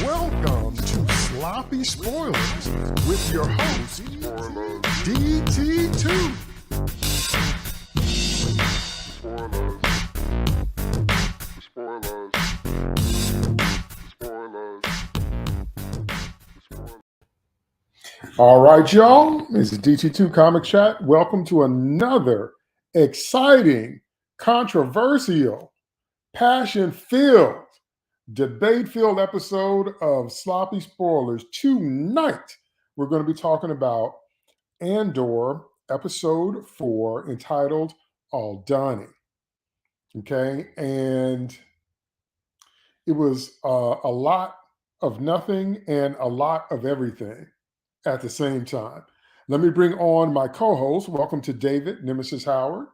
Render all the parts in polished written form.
Welcome to Sloppy Spoilers with your host, DT2. All right, y'all. This is DT2 Comic Chat. Welcome to another exciting, controversial, passion-filled, debate-filled episode of Sloppy Spoilers. Tonight, we're going to be talking about Andor, episode 4, entitled Aldani. Okay, and it was a lot of nothing and a lot of everything at the same time. Let me bring on my co-host. Welcome to David, Nemesis Howard.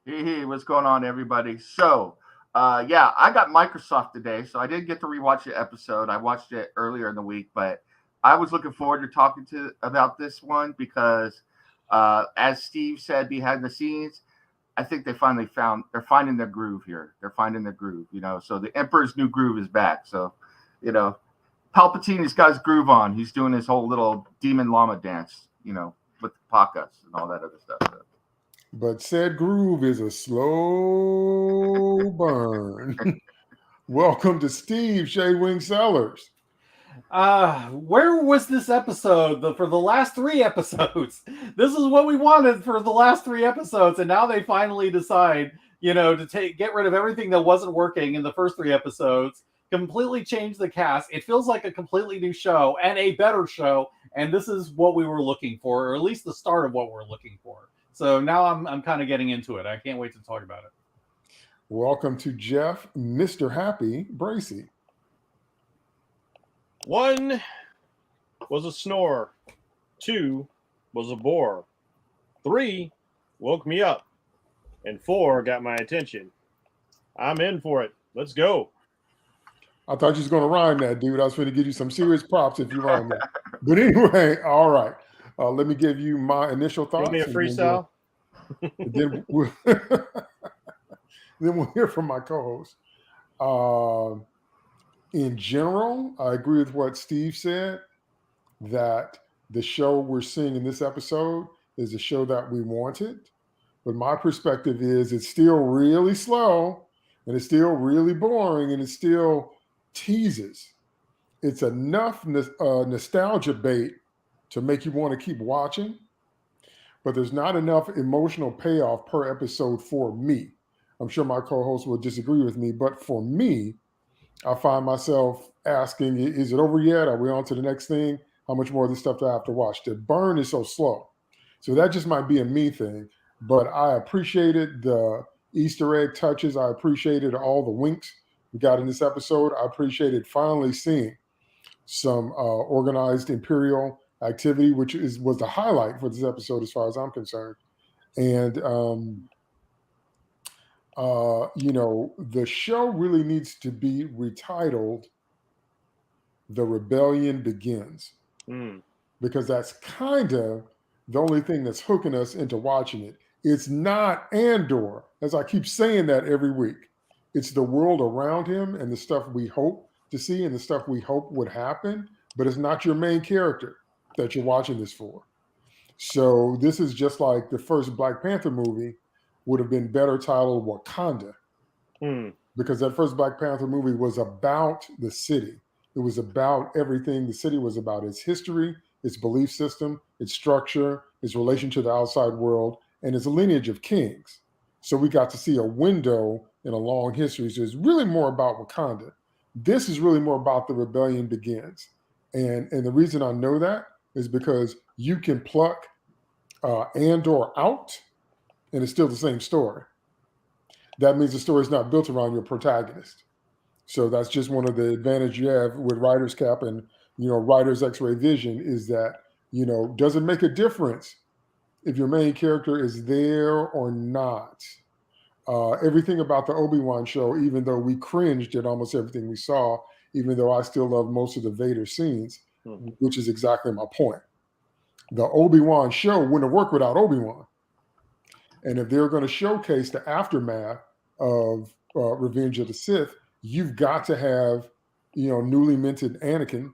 Hey, what's going on, everybody? So, I got Microsoft today, so I didn't get to rewatch the episode. I watched it earlier in the week, but I was looking forward to talking about this one because, as Steve said behind the scenes, I think they're finding their groove here. They're finding their groove, So the Emperor's new groove is back. So, Palpatine has got his groove on. He's doing his whole little demon llama dance, with the pakas and all that other stuff. So. But said groove is a slow burn. Welcome to Steve Shea Wing Sellers. Where was this episode for the last 3 episodes? This is what we wanted for the last 3 episodes, and now they finally decide, to get rid of everything that wasn't working in the first 3 episodes, completely change the cast. It feels like a completely new show and a better show, and this is what we were looking for, or at least the start of what we're looking for. So now I'm kind of getting into it. I can't wait to talk about it. Welcome to Jeff, Mr. Happy Bracey. 1 was a snore. 2 was a bore. 3 woke me up. And 4 got my attention. I'm in for it. Let's go. I thought you was going to rhyme that, dude. I was going to give you some serious props if you rhyme that. But anyway, all right. Let me give you my initial thoughts. Give me a freestyle. Then we'll hear from my co-host. In general, I agree with what Steve said, that the show we're seeing in this episode is the show that we wanted. But my perspective is it's still really slow, and it's still really boring, and it still teases. It's enough nostalgia bait to make you want to keep watching, but there's not enough emotional payoff per episode for me. I'm sure my co-host will disagree with me, but for me, I find myself asking, is it over yet? Are we on to the next thing? How much more of this stuff do I have to watch? The burn is so slow. So that just might be a me thing, but I appreciated the Easter egg touches. I appreciated all the winks we got in this episode. I appreciated finally seeing some organized Imperial activity, which was the highlight for this episode as far as I'm concerned. And, the show really needs to be retitled The Rebellion Begins, because that's kind of the only thing that's hooking us into watching it. It's not Andor, as I keep saying that every week. It's the world around him and the stuff we hope to see and the stuff we hope would happen, but it's not your main character that you're watching this for. So this is just like the first Black Panther movie would have been better titled Wakanda, because that first Black Panther movie was about the city. It was about everything the city was about: its history, its belief system, its structure, its relation to the outside world, and its lineage of kings. So we got to see a window in a long history. So it's really more about Wakanda. This is really more about The Rebellion Begins. And the reason I know that is because you can pluck Andor out, and it's still the same story. That means the story is not built around your protagonist. So that's just one of the advantages you have with Writer's Cap and, Writer's X-ray vision, is that, does it make a difference if your main character is there or not? Everything about the Obi-Wan show, even though we cringed at almost everything we saw, even though I still love most of the Vader scenes, which is exactly my point. The Obi-Wan show wouldn't have worked without Obi-Wan. And if they're going to showcase the aftermath of Revenge of the Sith, you've got to have newly minted Anakin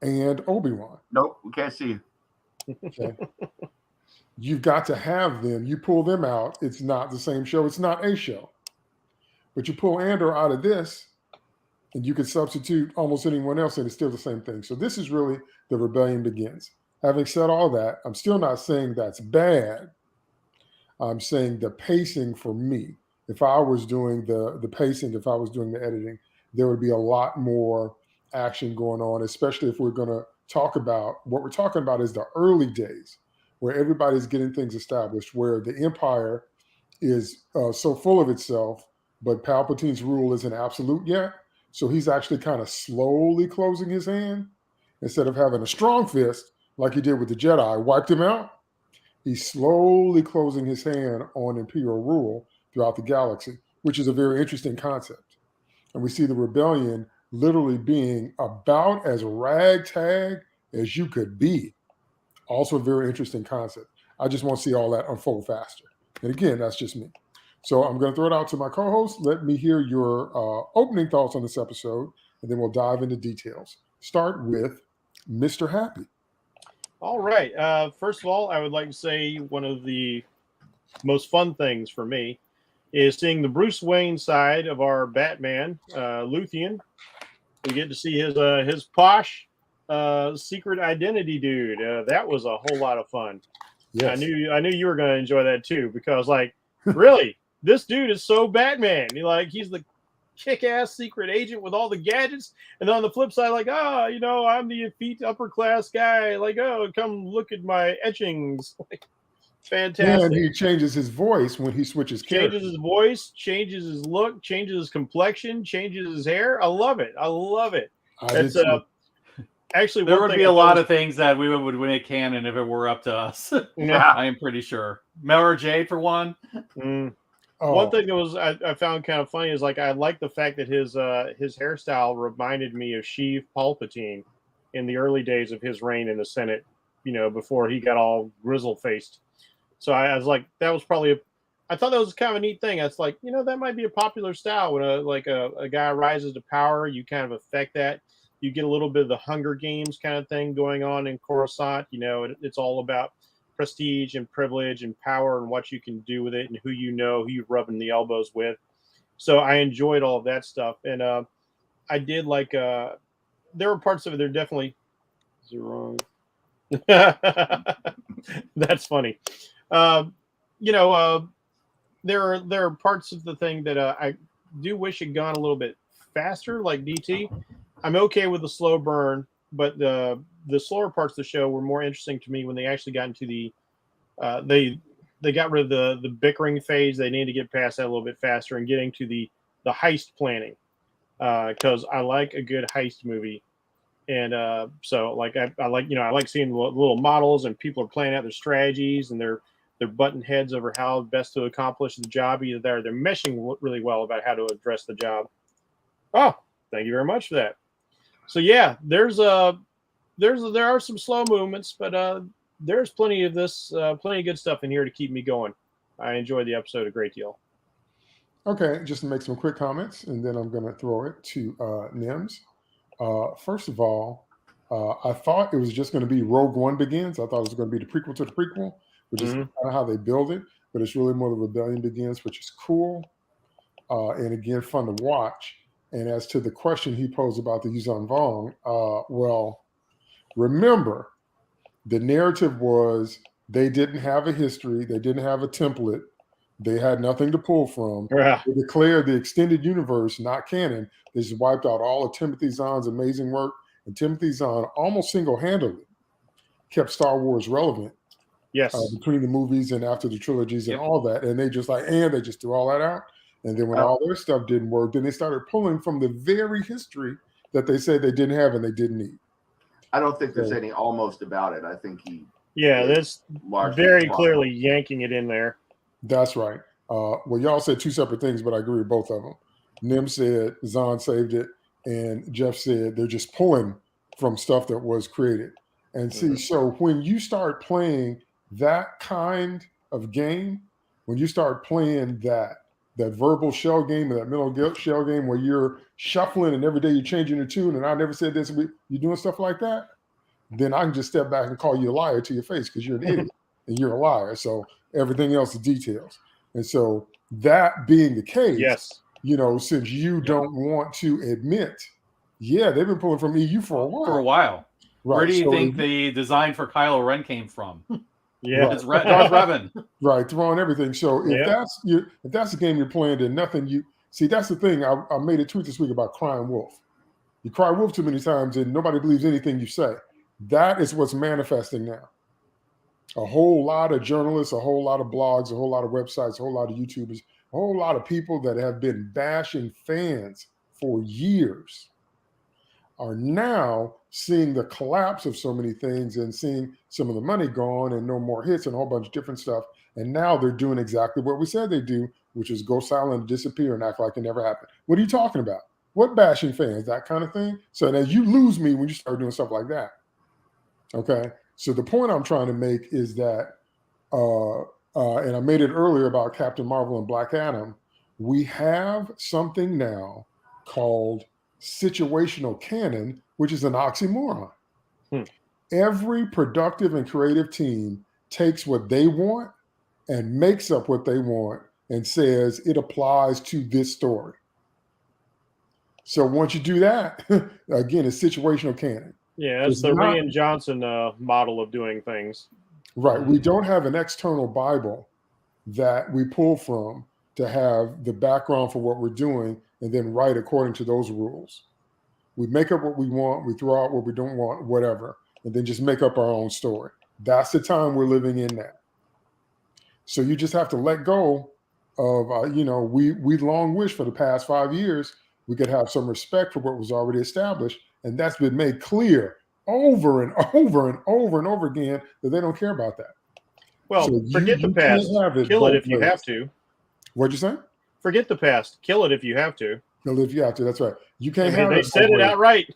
and Obi-Wan. Nope, we can't see you. Okay. You've got to have them. You pull them out, it's not the same show. It's not a show. But you pull Andor out of this, and you could substitute almost anyone else, and it's still the same thing. So this is really the rebellion begins. Having said all that, I'm still not saying that's bad. I'm saying the pacing for me, if I was doing the pacing, if I was doing the editing, there would be a lot more action going on, especially if we're going to talk about what we're talking about is the early days where everybody's getting things established, where the empire is so full of itself, but Palpatine's rule isn't absolute yet. So he's actually kind of slowly closing his hand instead of having a strong fist like he did with the Jedi, wiped him out. He's slowly closing his hand on imperial rule throughout the galaxy, which is a very interesting concept. And we see the rebellion literally being about as ragtag as you could be. Also a very interesting concept. I just want to see all that unfold faster. And again, that's just me. So I'm going to throw it out to my co-host. Let me hear your opening thoughts on this episode, and then we'll dive into details. Start with Mr. Happy. All right. First of all, I would like to say one of the most fun things for me is seeing the Bruce Wayne side of our Batman, Luthien. We get to see his posh secret identity dude. That was a whole lot of fun. Yes. I knew you were going to enjoy that too, because really, this dude is so Batman. He's the kick-ass secret agent with all the gadgets, and on the flip side, I'm the effete upper class guy. Come look at my etchings. Fantastic. And he changes his voice when he switches characters. Changes his voice, changes his look, changes his complexion, changes his hair. I love it. It's actually there would be a lot of things that we would make canon if it were up to us. Yeah, I am pretty sure. Mara Jade for one. One thing that I found kind of funny is I like the fact that his hairstyle reminded me of Sheev Palpatine in the early days of his reign in the Senate, before he got all grizzle faced. So I was like, that was probably I thought that was kind of a neat thing. That's that might be a popular style when a guy rises to power, you kind of affect that. You get a little bit of the Hunger Games kind of thing going on in Coruscant. It's all about prestige and privilege and power and what you can do with it and who you're rubbing the elbows with. So I enjoyed all of that stuff. And I did there were parts of it. They're definitely, is it wrong? That's funny. There are parts of the thing that I do wish had gone a little bit faster, like DT. I'm okay with the slow burn, but the slower parts of the show were more interesting to me when they actually got into the they got rid of the bickering phase. They need to get past that a little bit faster and getting to the heist planning, because I like a good heist movie. And so I like seeing little models and people are playing out their strategies and they're butting heads over how best to accomplish the job. Either they're meshing really well about how to address the job. Oh, thank you very much for that. So yeah, there are some slow movements, but there's plenty of good stuff in here to keep me going. I enjoyed the episode a great deal. Okay, just to make some quick comments, and then I'm going to throw it to Nims. First of all, I thought it was just going to be Rogue One Begins. I thought it was going to be the prequel to the prequel, which is kind of how they build it, but it's really more the Rebellion Begins, which is cool. And again, fun to watch. And as to the question he posed about the Yuzhan Vong, well, remember, the narrative was they didn't have a history, they didn't have a template, they had nothing to pull from. Yeah. They declared the extended universe not canon. They just wiped out all of Timothy Zahn's amazing work, and Timothy Zahn almost single-handedly kept Star Wars relevant. Yes. Between the movies and after the trilogies and all that. And they just they just threw all that out. And then when all their stuff didn't work, then they started pulling from the very history that they said they didn't have and they didn't need. I don't think there's any almost about it. I think that's very clearly yanking it in there. That's right. Well, y'all said two separate things, but I agree with both of them. Nim said Zahn saved it, and Jeff said they're just pulling from stuff that was created. And see, so when you start playing that kind of game, when you start playing that that verbal shell game and that mental shell game where you're shuffling and every day you're changing your tune, and I never said this, you're doing stuff like that, then I can just step back and call you a liar to your face because you're an idiot and you're a liar. So everything else is details. And so that being the case, Yes. Since you don't want to admit, they've been pulling from EU for a while. Right. Where do you think the design for Kylo Ren came from? Yeah, it's Darth Revan. Right, throwing everything. So if that's the game you're playing, then nothing you see. That's the thing. I made a tweet this week about crying wolf. You cry wolf too many times, and nobody believes anything you say. That is what's manifesting now. A whole lot of journalists, a whole lot of blogs, a whole lot of websites, a whole lot of YouTubers, a whole lot of people that have been bashing fans for years are now seeing the collapse of so many things and seeing some of the money gone and no more hits and a whole bunch of different stuff. And now they're doing exactly what we said they do, which is go silent, disappear, and act like it never happened. What are you talking about? What bashing fans? That kind of thing. So now you lose me when you start doing stuff like that. Okay. So the point I'm trying to make is that, and I made it earlier about Captain Marvel and Black Adam, we have something now called situational canon, which is an oxymoron. Every productive and creative team takes what they want and makes up what they want and says it applies to this story. So once you do that, again, it's situational canon. Yeah, it's the Rian Johnson model of doing things. Right. We don't have an external Bible that we pull from to have the background for what we're doing and then write according to those rules. We make up what we want, we throw out what we don't want, whatever, and then just make up our own story. That's the time we're living in now. So you just have to let go of, we long wish for the past 5 years we could have some respect for what was already established. And that's been made clear over and over and over and over again that they don't care about that. Well, so forget the past. Kill it if you have to. What'd you say? Forget the past. Kill it if you have to. Kill it if you have to. That's right. You can't have they said it outright.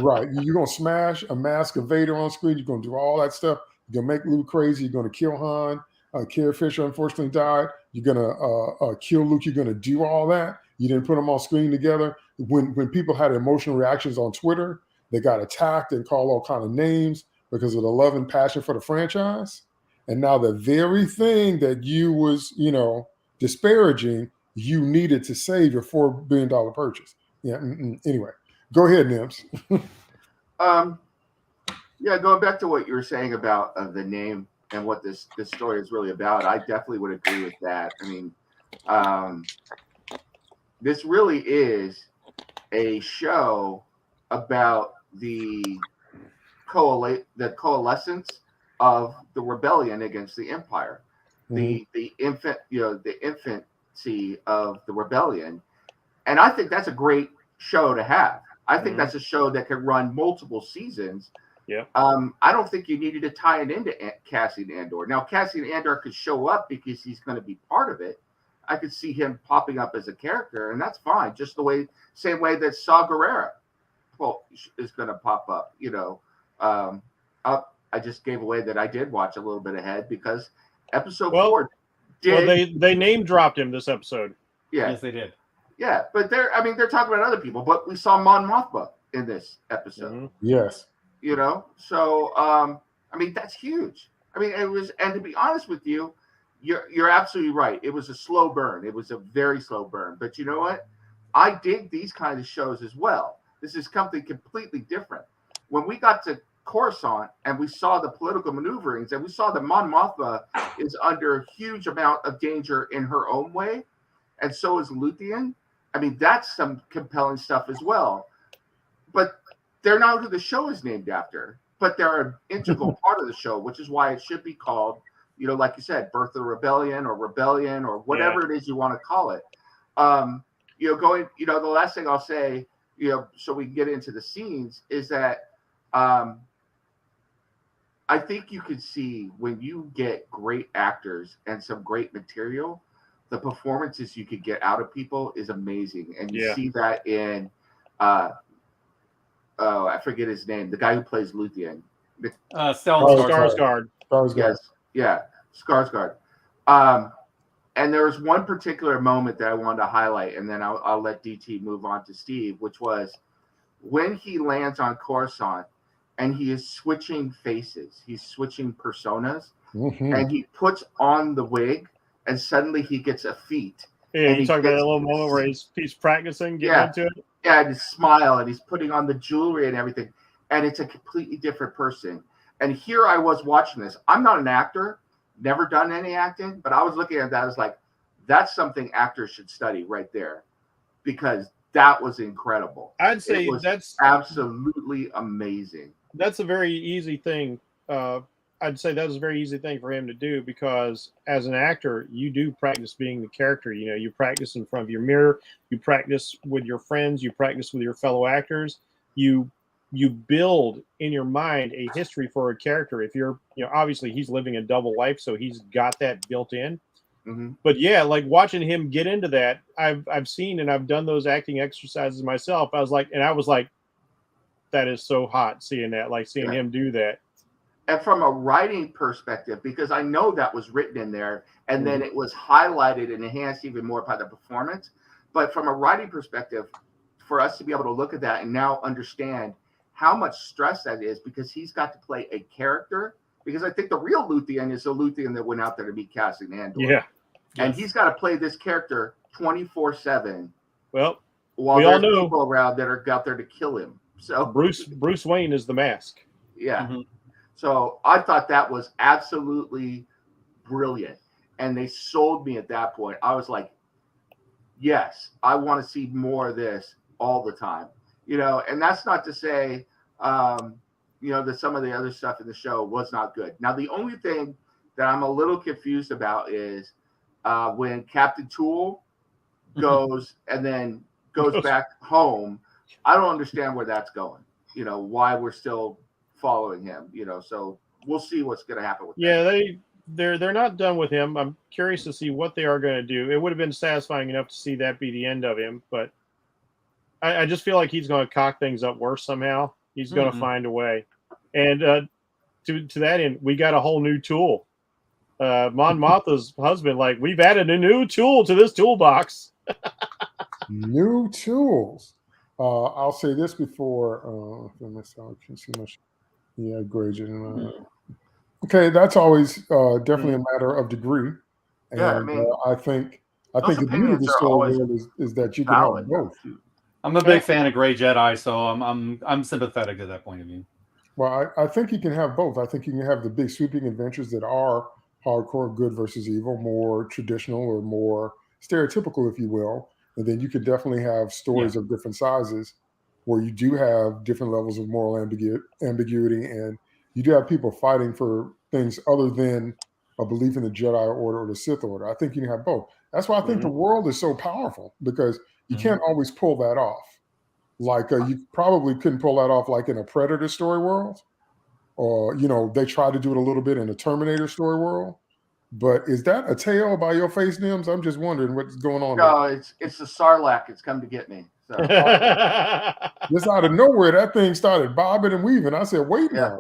Right. You're going to smash a mask of Vader on screen. You're going to do all that stuff. You're going to make Luke crazy. You're going to kill Han. Carrie Fisher unfortunately died. You're going to kill Luke. You're going to do all that. You didn't put them on screen together. When people had emotional reactions on Twitter, they got attacked and called all kind of names because of the love and passion for the franchise. And now the very thing that you was, disparaging, you needed to save your $4 billion purchase. Yeah. Anyway, go ahead, Nims. Going back to what you were saying about the name and what this story is really about, I definitely would agree with that. I mean, this really is a show about the coalescence of the rebellion against the Empire, the infancy of the rebellion, and I think that's a great show to have. I think that's a show that can run multiple seasons. Yeah. I don't think you needed to tie it into Cassian Andor. Now, Cassian Andor could show up because he's going to be part of it. I could see him popping up as a character, and that's fine. Just same way that Saw Gerrera is going to pop up. I just gave away that I did watch a little bit ahead because episode 4 did. Well, they name dropped him this episode. Yeah. Yes, they did. Yeah, but they're talking about other people, but we saw Mon Mothma in this episode. Mm-hmm. Yes. So that's huge. It was, and to be honest with you, you're absolutely right. It was a slow burn. It was a very slow burn. But you know what? I dig these kinds of shows as well. This is something completely different. When we got to Coruscant and we saw the political maneuverings and we saw that Mon Mothma is under a huge amount of danger in her own way, and so is Luthien. That's some compelling stuff as well. But they're not who the show is named after, but they're an integral part of the show, which is why it should be called, like you said, Birth of the Rebellion or whatever it is you want to call it. The last thing I'll say, so we can get into the scenes, is that I think you can see when you get great actors and some great material, the performances you could get out of people is amazing. And you see that in, I forget his name, the guy who plays Luthien. Stellan Skarsgård. Yes. Yeah. Skarsgård. And there was one particular moment that I wanted to highlight, and then I'll let DT move on to Steve, which was when he lands on Coruscant and he is switching faces, he's switching personas, and he puts on the wig, and suddenly he gets a feat. Yeah, you talk about that little moment where he's practicing, getting into it. Yeah, and his smile, and he's putting on the jewelry and everything, and it's a completely different person. And here I was watching this. I'm not an actor, never done any acting, but I was looking at that. I was like, that's something actors should study right there, because that was incredible. I'd say that's absolutely amazing. That's a very easy thing. I'd say that was a very easy thing for him to do, because as an actor, you do practice being the character. You know, you practice in front of your mirror, you practice with your friends, you practice with your fellow actors. You build in your mind a history for a character. If you're, obviously he's living a double life, so he's got that built in. But yeah, like watching him get into that, I've seen and I've done those acting exercises myself. I was like, that is so hot seeing that, like seeing him do that. And from a writing perspective, because I know that was written in there, and then it was highlighted and enhanced even more by the performance. But from a writing perspective, for us to be able to look at that and now understand how much stress that is, because he's got to play a character. Because I think the real Luthien is the Luthien that went out there to be casting Andor. Yeah. And he's got to play this character 24/7. Well, while there's people around that are out there to kill him. So Bruce Wayne is the mask. Yeah. So I thought that was absolutely brilliant. And they sold me at that point. I was like, yes, I want to see more of this all the time. And that's not to say, that some of the other stuff in the show was not good. Now, the only thing that I'm a little confused about is when Captain Tool goes and then goes back home. I don't understand where that's going. Why we're still following him. So we'll see what's going to happen with that. Yeah, they're not done with him. I'm curious to see what they are going to do. It would have been satisfying enough to see that be the end of him, but I just feel like he's going to cock things up worse somehow. He's going to find a way. And to that end, we got a whole new tool. Mon Mothma's husband, like, we've added a new tool to this toolbox. New tools. I'll say this before I can see much. Yeah, Graydon. Okay, that's always definitely a matter of degree. And I think the beauty of the story is that you can have both. I'm a big fan of Grey Jedi, so I'm sympathetic to that point of view. Well, I think you can have both. I think you can have the big sweeping adventures that are hardcore good versus evil, more traditional or more stereotypical, if you will. And then you could definitely have stories of different sizes where you do have different levels of moral ambiguity, and you do have people fighting for things other than a belief in the Jedi Order or the Sith Order. I think you can have both. That's why I think the world is so powerful, because you can't always pull that off. Like you probably couldn't pull that off like in a Predator story world, or they try to do it a little bit in a Terminator story world. But is that a tail by your face, Nims? I'm just wondering what's going on. No, it's the Sarlacc. It's come to get me. So. Just out of nowhere, that thing started bobbing and weaving. I said, "Wait now."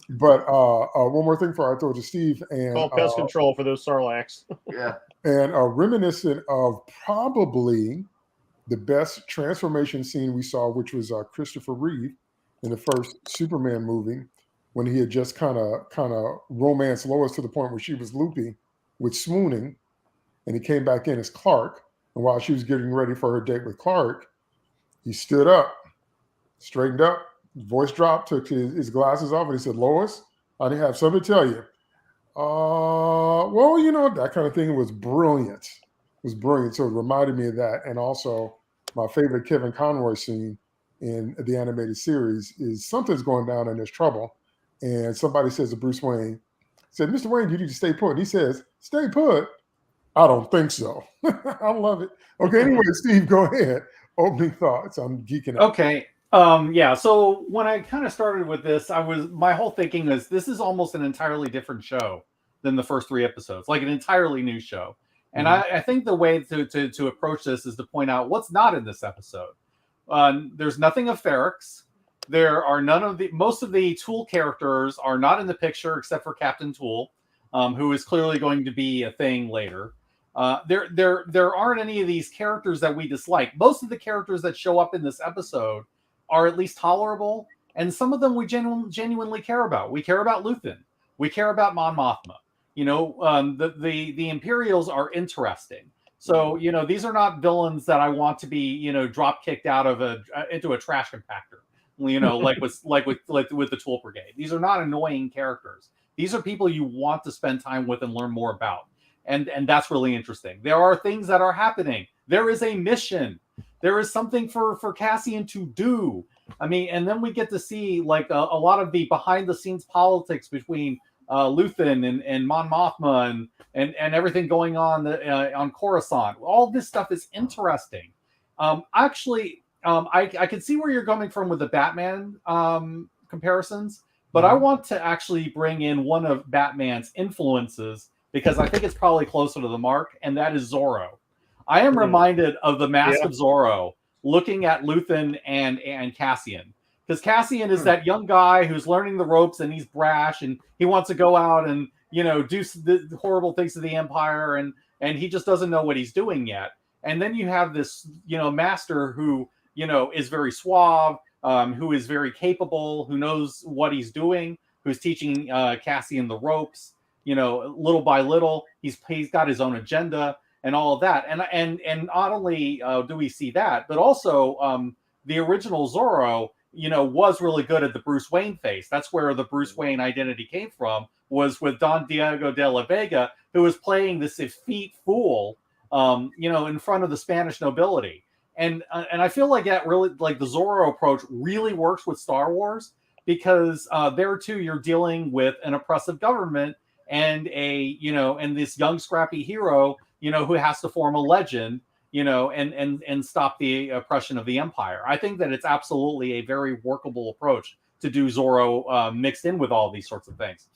But one more thing before I throw it to Steve. And call pest control for those Sarlaccs. Yeah. And reminiscent of probably the best transformation scene we saw, which was Christopher Reeve in the first Superman movie, when he had just kind of romanced Lois to the point where she was loopy with swooning, and he came back in as Clark. And while she was getting ready for her date with Clark, he stood up, straightened up, voice dropped, took his glasses off, and he said, "Lois, I have something to tell you." Well, that kind of thing was brilliant. It was brilliant. So it reminded me of that. And also my favorite Kevin Conroy scene in the animated series is something's going down and there's trouble. And somebody says to Bruce Wayne, said, "Mr. Wayne, you need to stay put." And he says, "Stay put? I don't think so." I love it. Okay, anyway, Steve, go ahead. Opening thoughts. I'm geeking out. Okay. So when I kind of started with this, my whole thinking is this is almost an entirely different show than the first 3 episodes, like an entirely new show. And I think the way to approach this is to point out what's not in this episode. There's nothing of Ferrix. There are most of the Tool characters are not in the picture except for Captain Tool. who is clearly going to be a thing later. There aren't any of these characters that we dislike. Most of the characters that show up in this episode are at least tolerable, and some of them we genuinely care about. We care about Luthen. We care about Mon Mothma. The Imperials are interesting. So these are not villains that I want to be drop kicked out of into a trash compactor. Like with the Tool Brigade. These are not annoying characters. These are people you want to spend time with and learn more about. And that's really interesting. There are things that are happening. There is a mission. There is something for Cassian to do. I mean, and then we get to see like a lot of the behind the scenes politics between Luthen and Mon Mothma and everything going on Coruscant. All this stuff is interesting. I can see where you're coming from with the Batman comparisons, but I want to actually bring in one of Batman's influences because I think it's probably closer to the mark, and that is Zorro. I am reminded of the Mask of Zorro looking at Luthen and Cassian. Because Cassian is that young guy who's learning the ropes and he's brash and he wants to go out and, do the horrible things to the Empire and he just doesn't know what he's doing yet. And then you have this, master who, is very suave, who is very capable, who knows what he's doing, who's teaching Cassian the ropes, little by little. He's got his own agenda and all of that. And not only do we see that, but also the original Zorro, was really good at the Bruce Wayne face. That's where the Bruce Wayne identity came from, was with Don Diego de la Vega, who was playing this effete fool, in front of the Spanish nobility. And I feel like that really, like the Zorro approach really works with Star Wars because there too, you're dealing with an oppressive government and and this young scrappy hero, who has to form a legend, and stop the oppression of the Empire. I think that it's absolutely a very workable approach to do Zorro mixed in with all these sorts of things.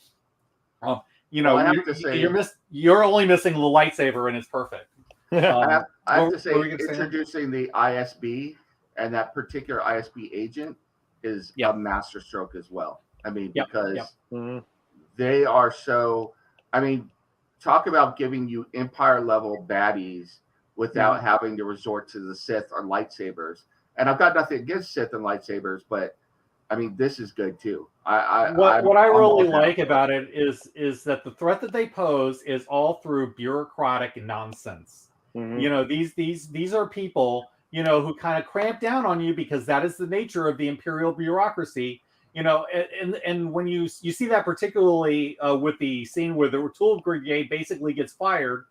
You're only missing the lightsaber, and it's perfect. I have to say, introducing the ISB and that particular ISB agent is a masterstroke as well. I mean, because they are so. I mean, talk about giving you Empire level baddies without having to resort to the Sith or lightsabers. And I've got nothing against Sith and lightsabers, but I mean, this is good too. What I really like about it is that the threat that they pose is all through bureaucratic nonsense. These are people, who kind of cramp down on you because that is the nature of the Imperial bureaucracy. And when you see that particularly with the scene where the Tool Brigade basically gets fired,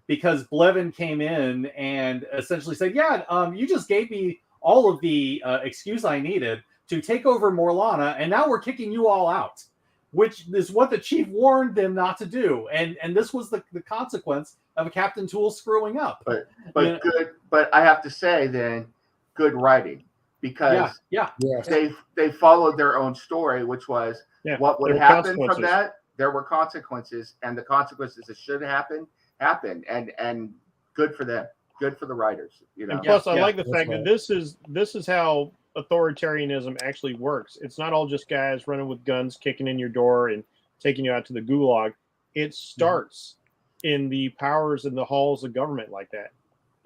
because Blevin came in and essentially said, you just gave me all of the excuse I needed to take over Morlana, and now we're kicking you all out, which is what the chief warned them not to do. And this was the consequence of Captain Tool screwing up. But good. But I have to say then, good writing. Because they followed their own story, which was what would happen from that. There were consequences, and the consequences that should happen happened, and good for them, good for the writers. And plus, I like the fact that this is how authoritarianism actually works. It's not all just guys running with guns, kicking in your door, and taking you out to the gulag. It starts in the powers and the halls of government like that,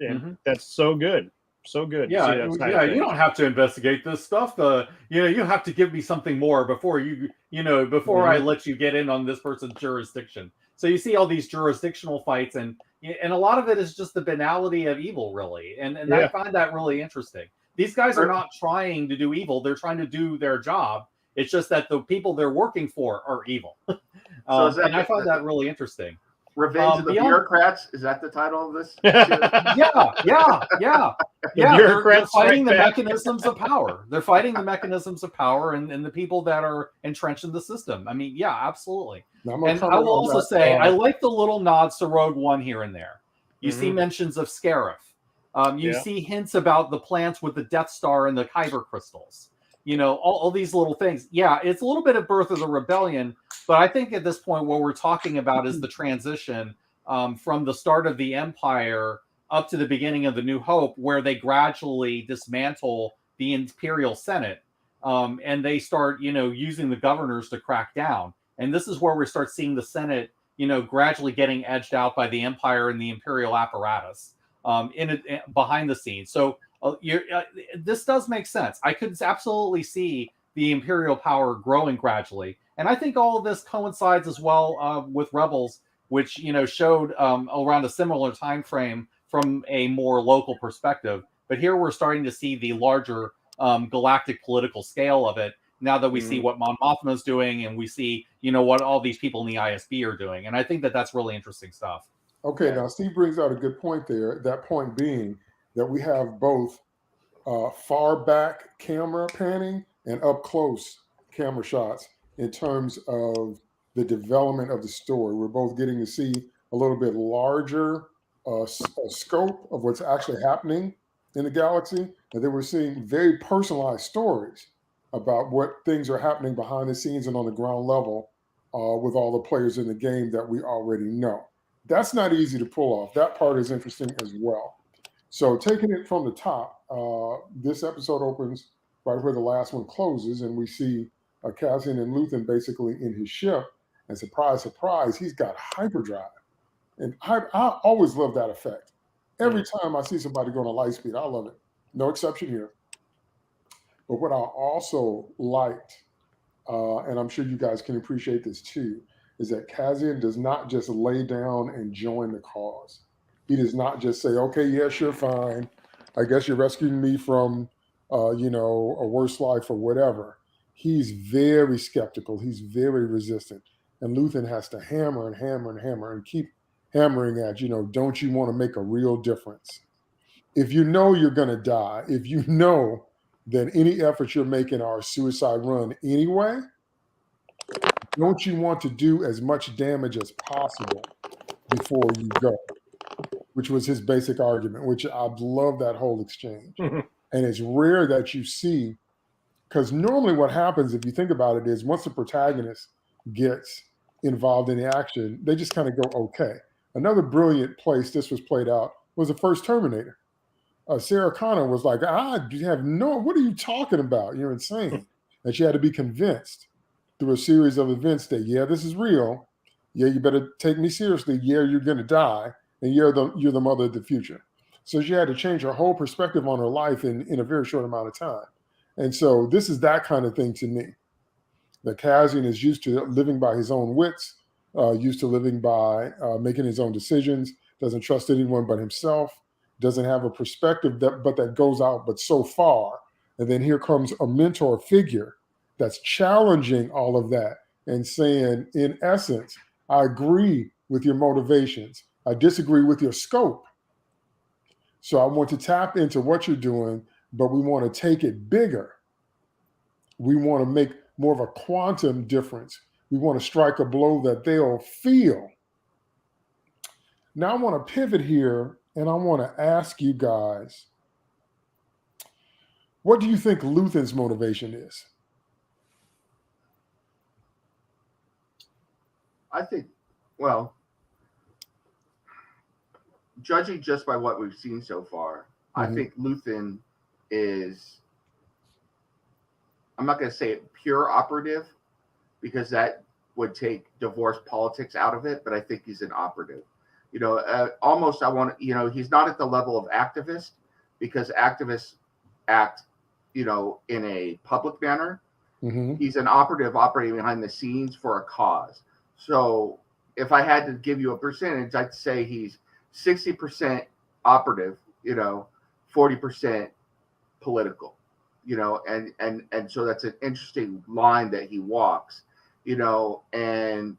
and that's so good. So good. You don't have to investigate this stuff. You have to give me something more before I let you get in on this person's jurisdiction. So you see all these jurisdictional fights, and a lot of it is just the banality of evil, really. And I find that really interesting. These guys are not trying to do evil; they're trying to do their job. It's just that the people they're working for are evil. And I find that really interesting. Revenge of the Bureaucrats, is that the title of this? They're fighting the mechanisms of power. They're fighting the mechanisms of power and the people that are entrenched in the system. I mean, absolutely. And I will also say, I like the little nods to Rogue One here and there. You see mentions of Scarif. You see hints about the plants with the Death Star and the Kyber crystals. All these little things. Yeah, it's a little bit of Birth of the Rebellion, but I think at this point what we're talking about is the transition from the start of the Empire up to the beginning of the New Hope, where they gradually dismantle the Imperial Senate and they start, using the governors to crack down. And this is where we start seeing the Senate, gradually getting edged out by the Empire and the Imperial apparatus behind the scenes. So this does make sense. I could absolutely see the Imperial power growing gradually. And I think all of this coincides as well with Rebels, which showed around a similar time frame from a more local perspective. But here we're starting to see the larger galactic political scale of it now that we see what Mon Mothma is doing, and we see what all these people in the ISB are doing. And I think that that's really interesting stuff. Okay, now Steve brings out a good point there. That point being that we have both far back camera panning and up close camera shots in terms of the development of the story. We're both getting to see a little bit larger scope of what's actually happening in the galaxy, and then we're seeing very personalized stories about what things are happening behind the scenes and on the ground level with all the players in the game that we already know. That's not easy to pull off. That part is interesting as well. So taking it from the top, this episode opens right where the last one closes, and we see Cassian and Luthen basically in his ship, and surprise, surprise, he's got hyperdrive. And I always love that effect. Every time I see somebody going to light speed, I love it. No exception here. But what I also liked, and I'm sure you guys can appreciate this too, is that Cassian does not just lay down and join the cause. He does not just say, okay, yeah, sure, fine. I guess you're rescuing me from, a worse life or whatever. He's very skeptical. He's very resistant. And Luthen has to hammer and hammer and hammer and keep hammering at, don't you want to make a real difference? If you know you're going to die, if you know that any efforts you're making are a suicide run anyway, don't you want to do as much damage as possible before you go? Which was his basic argument, which I love that whole exchange. And it's rare that you see, because normally what happens, if you think about it, is once the protagonist gets involved in the action, they just kind of go, okay. Another brilliant place this was played out was the first Terminator. Sarah Connor was like, what are you talking about? You're insane. And she had to be convinced through a series of events that, yeah, this is real. Yeah, you better take me seriously. Yeah, you're going to die. And you're the mother of the future. So she had to change her whole perspective on her life in a very short amount of time. And so this is that kind of thing to me. That Cassian is used to living by his own wits, used to living by making his own decisions, doesn't trust anyone but himself, doesn't have a perspective that goes out but so far. And then here comes a mentor figure that's challenging all of that and saying, in essence, I agree with your motivations. I disagree with your scope. So I want to tap into what you're doing, but we want to take it bigger. We want to make more of a quantum difference. We want to strike a blow that they'll feel. Now I want to pivot here, and I want to ask you guys, what do you think Luthen's motivation is? I think, well, judging just by what we've seen so far, I think Luthen is, I'm not going to say it pure operative, because that would take divorce politics out of it, but I think he's an operative. Almost I want to, he's not at the level of activist, because activists act, in a public manner. He's an operative operating behind the scenes for a cause. So if I had to give you a percentage, I'd say he's 60% operative, 40% political, and so that's an interesting line that he walks, and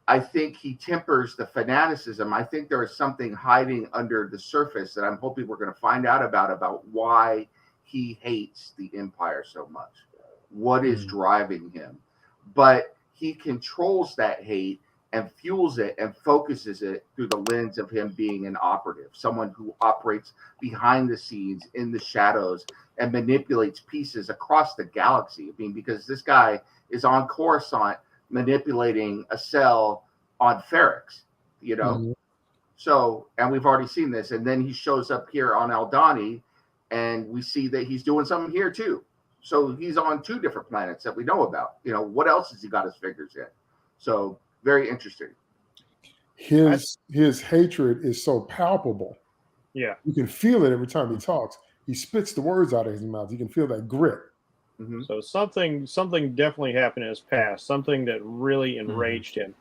I think he tempers the fanaticism. I think there is something hiding under the surface that I'm hoping we're going to find out about why he hates the Empire so much. What is driving him? But he controls that hate and fuels it and focuses it through the lens of him being an operative, someone who operates behind the scenes in the shadows and manipulates pieces across the galaxy. I mean, because this guy is on Coruscant manipulating a cell on Ferrix, So, and we've already seen this. And then he shows up here on Aldhani, and we see that he's doing something here too. So he's on two different planets that we know about. What else has he got his fingers in? So very interesting. His hatred is so palpable. Yeah. You can feel it every time he talks. He spits the words out of his mouth. You can feel that grit. Mm-hmm. So something definitely happened in his past, something that really enraged him.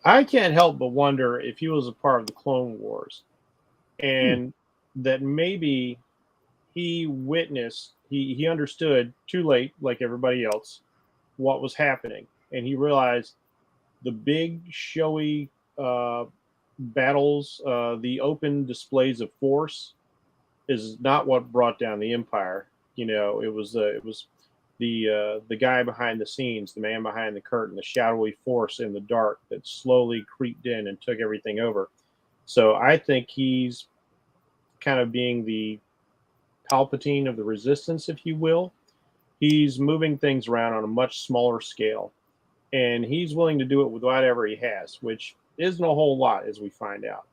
I can't help but wonder if he was a part of the Clone Wars, and that maybe he witnessed, he understood too late, like everybody else, what was happening, and he realized the big showy battles, the open displays of force, is not what brought down the Empire. It was the guy behind the scenes, the man behind the curtain, the shadowy force in the dark that slowly creeped in and took everything over. So I think he's kind of being the Palpatine of the Resistance, if you will. He's moving things around on a much smaller scale, and he's willing to do it with whatever he has, which isn't a whole lot, as we find out.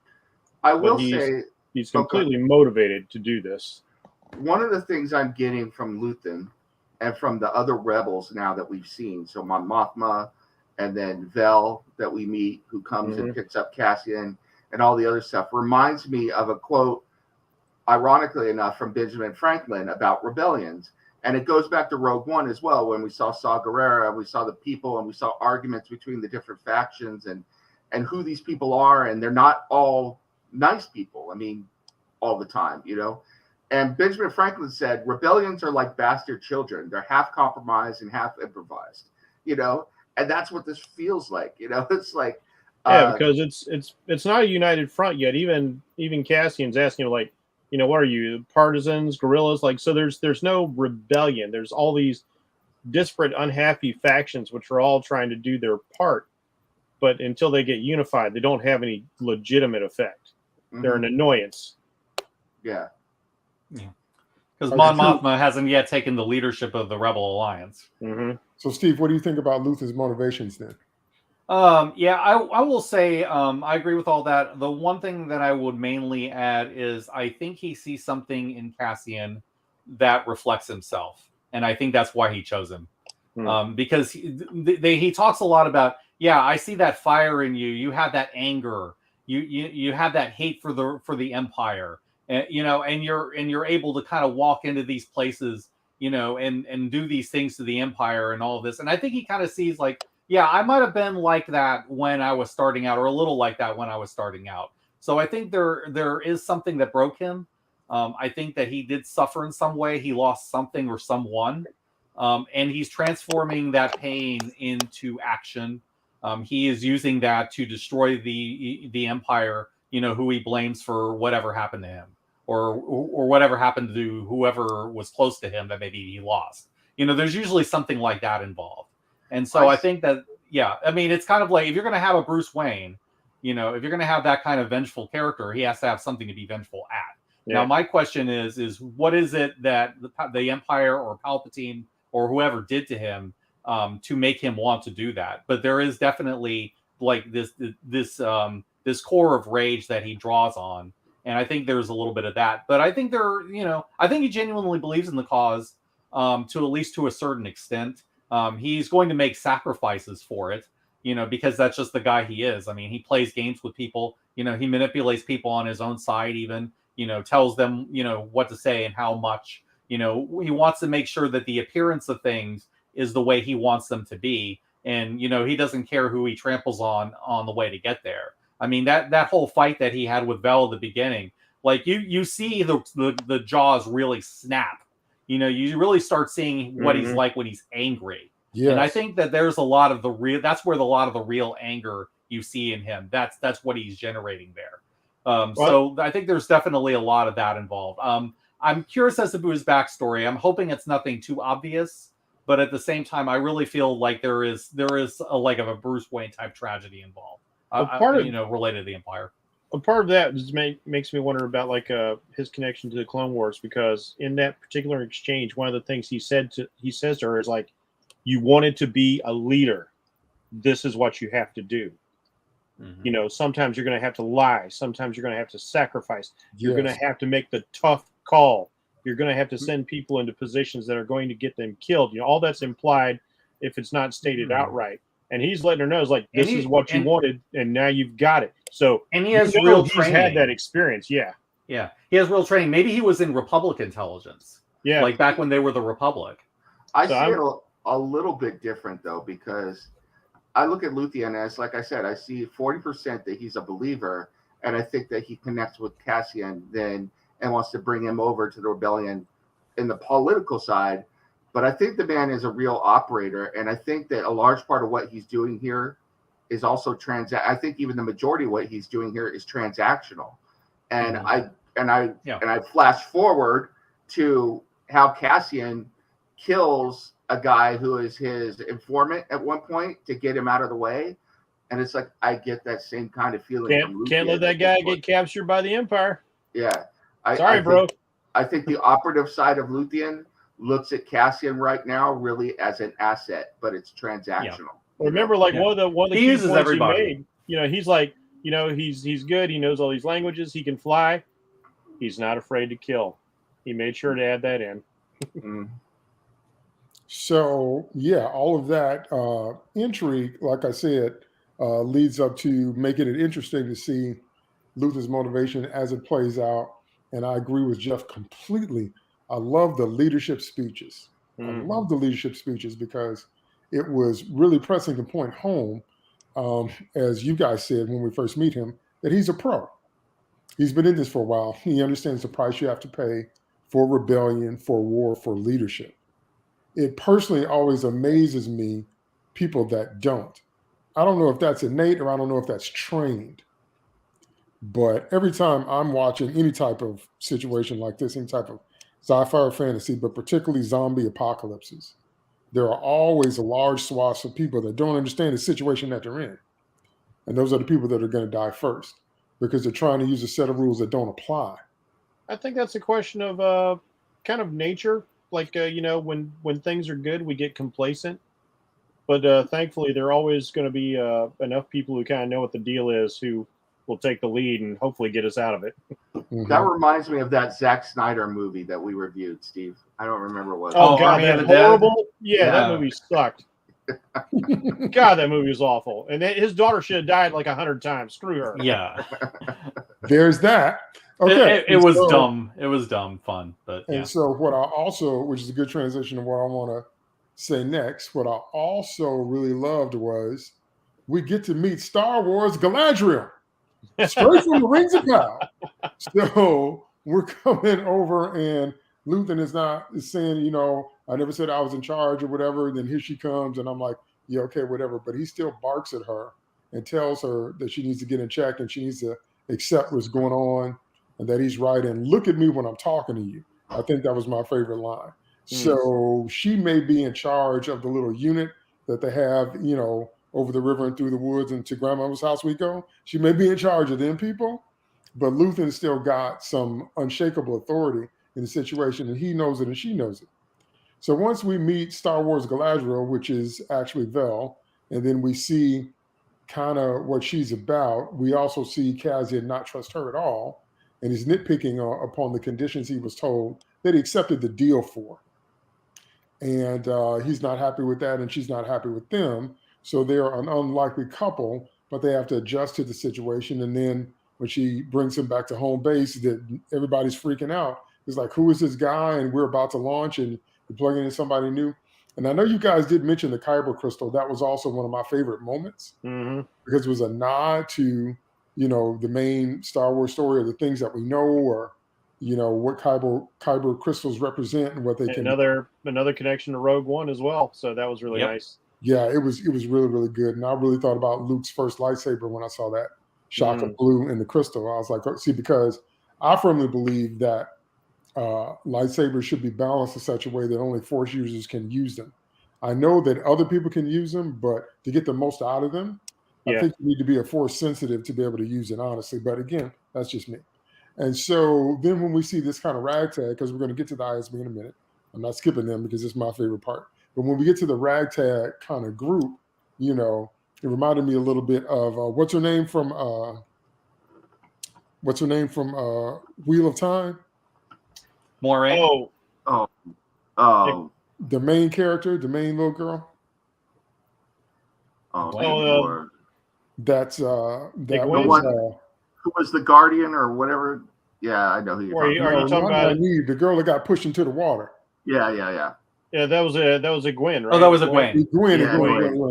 I will say he's completely motivated to do this. One of the things I'm getting from Luthen and from the other rebels now that we've seen, so Mon Mothma and then Vel that we meet, who comes and picks up Cassian and all the other stuff, reminds me of a quote, ironically enough, from Benjamin Franklin about rebellions. And it goes back to Rogue One as well, when we saw Saw Gerrera, we saw the people, and we saw arguments between the different factions and who these people are. And they're not all nice people. I mean, all the time, And Benjamin Franklin said, rebellions are like bastard children. They're half compromised and half improvised, and that's what this feels like. It's like, because it's not a united front yet. Even Cassian's asking, like, what are you, partisans, guerrillas? Like, so there's no rebellion. There's all these disparate, unhappy factions, which are all trying to do their part. But until they get unified, they don't have any legitimate effect. They're an annoyance. Yeah. Because Mon Mothma hasn't yet taken the leadership of the Rebel Alliance. So, Steve, what do you think about Luthen's motivations then? I will say I agree with all that. The one thing that I would mainly add is I think he sees something in Cassian that reflects himself, and I think that's why he chose him. Because he talks a lot about, I see that fire in you. You have that anger. You have that hate for the Empire, and and you're able to kind of walk into these places, and do these things to the Empire and all of this. And I think he kind of sees like, I might have been like that when I was starting out, or a little like that when I was starting out. So I think there is something that broke him. I think that he did suffer in some way. He lost something or someone. And he's transforming that pain into action. He is using that to destroy the Empire, who he blames for whatever happened to him, or whatever happened to whoever was close to him that maybe he lost. There's usually something like that involved. And so I think that, it's kind of like, if you're going to have a Bruce Wayne, if you're going to have that kind of vengeful character, he has to have something to be vengeful at. Now, my question is what is it that the Empire or Palpatine or whoever did to him to make him want to do that? But there is definitely like this core of rage that he draws on. And I think there's a little bit of that. But I think I think he genuinely believes in the cause to at least to a certain extent. He's going to make sacrifices for it, because that's just the guy he is. I mean, he plays games with people, he manipulates people on his own side, even, tells them, what to say and how much, he wants to make sure that the appearance of things is the way he wants them to be. And, he doesn't care who he tramples on the way to get there. I mean, that whole fight that he had with Vel at the beginning, like you see the jaws really snap. You really start seeing what he's like when he's angry. Yes. And I think that there's a lot of that's where a lot of the real anger you see in him. That's what he's generating there. So I think there's definitely a lot of that involved. I'm curious as to his backstory. I'm hoping it's nothing too obvious, but at the same time, I really feel like there is a like of a Bruce Wayne type tragedy involved. Related to the Empire. A part of that just makes me wonder about like his connection to the Clone Wars, because in that particular exchange, one of the things he says to her is like, "You wanted to be a leader. This is what you have to do. Sometimes you're going to have to lie. Sometimes you're going to have to sacrifice. You're going to have to make the tough call. You're going to have to send people into positions that are going to get them killed. All that's implied if it's not stated outright. and he's letting her know, it's like, this is what you wanted, and now you've got it. So and he has real he's training. had that experience. Yeah. Yeah. He has real training. Maybe he was in Republic intelligence. Yeah. Like back when they were the Republic. I see it a little bit different though, because I look at Luthien as, like I said, I see 40% that he's a believer, and I think that he connects with Cassian then and wants to bring him over to the rebellion in the political side. But I think the man is a real operator, and I think that a large part of what he's doing here is also I think even the majority of what he's doing here is transactional. And I flash forward to how Cassian kills a guy who is his informant at one point to get him out of the way, and it's like I get that same kind of feeling. Can't let that guy get captured by the Empire. Yeah, bro. I think the operative side of Luthien looks at Cassian right now really as an asset, but it's transactional. Yeah. Remember, like one of the key uses points everybody. he made. He's like, he's good. He knows all these languages. He can fly. He's not afraid to kill. He made sure to add that in. So, yeah, all of that intrigue, like I said, leads up to making it interesting to see Luther's motivation as it plays out. And I agree with Jeff completely. I love the leadership speeches. I love the leadership speeches because it was really pressing the point home, as you guys said when we first meet him, that he's a pro. He's been in this for a while. He understands the price you have to pay for rebellion, for war, for leadership. It personally always amazes me, people that don't. I don't know if that's innate or I don't know if that's trained. But every time I'm watching any type of situation like this, any type of sci-fi or fantasy, but particularly zombie apocalypses, there are always a large swath of people that don't understand the situation that they're in. And those are the people that are going to die first because they're trying to use a set of rules that don't apply. I think that's a question of kind of nature. Like, when things are good, we get complacent. But thankfully, there are always going to be enough people who kind of know what the deal is who will take the lead and hopefully get us out of it. That reminds me of that Zack Snyder movie that we reviewed, Steve. I don't remember what. Oh, God, that horrible. Yeah, that movie sucked. God, that movie was awful. And his daughter should have died like 100 times. Screw her. Yeah. There's that. Okay. It was dumb. It was dumb fun. And so what I also, which is a good transition to what I want to say next, what I also really loved was we get to meet Star Wars Galadriel straight from the Rings of Power. So we're coming over and Luthen is saying, I never said I was in charge or whatever. Then here she comes and I'm like, yeah, okay, whatever. But he still barks at her and tells her that she needs to get in check and she needs to accept what's going on and that he's right. And look at me when I'm talking to you. I think that was my favorite line. So she may be in charge of the little unit that they have, over the river and through the woods and to grandmama's house we go. She may be in charge of them people, but Luthen still got some unshakable authority in the situation and he knows it and she knows it. So once we meet Star Wars Galadriel, which is actually Vel, and then we see kind of what she's about, we also see Cassian not trust her at all. And he's nitpicking upon the conditions he was told that he accepted the deal for. And he's not happy with that, and she's not happy with them. So they're an unlikely couple, but they have to adjust to the situation. And then when she brings him back to home base, that everybody's freaking out. It's like, who is this guy? And we're about to launch, and you're plugging in somebody new. And I know you guys did mention the Kyber crystal. That was also one of my favorite moments because it was a nod to the main Star Wars story or the things that we know or, what Kyber crystals represent and what they can. Another connection to Rogue One as well. So that was really nice. Yeah, it was really, really good. And I really thought about Luke's first lightsaber when I saw that shock of blue in the crystal. I was like, see, because I firmly believe that lightsabers should be balanced in such a way that only Force users can use them. I know that other people can use them, but to get the most out of them, I think you need to be a Force sensitive to be able to use it, honestly. But again, that's just me. And so then when we see this kind of ragtag, because we're going to get to the ISB in a minute, I'm not skipping them because it's my favorite part. But when we get to the ragtag kind of group, it reminded me a little bit of what's her name from Wheel of Time? Moiraine. Oh. The main character, the main little girl. Oh, Gwen. That's the Gwen? one who was the Guardian or whatever. Yeah, I know who you're talking Are about. you talking about the girl that got pushed into the water? Yeah. Yeah, that was a Gwen, right? Oh, that was a Gwen. Gwen. Yeah,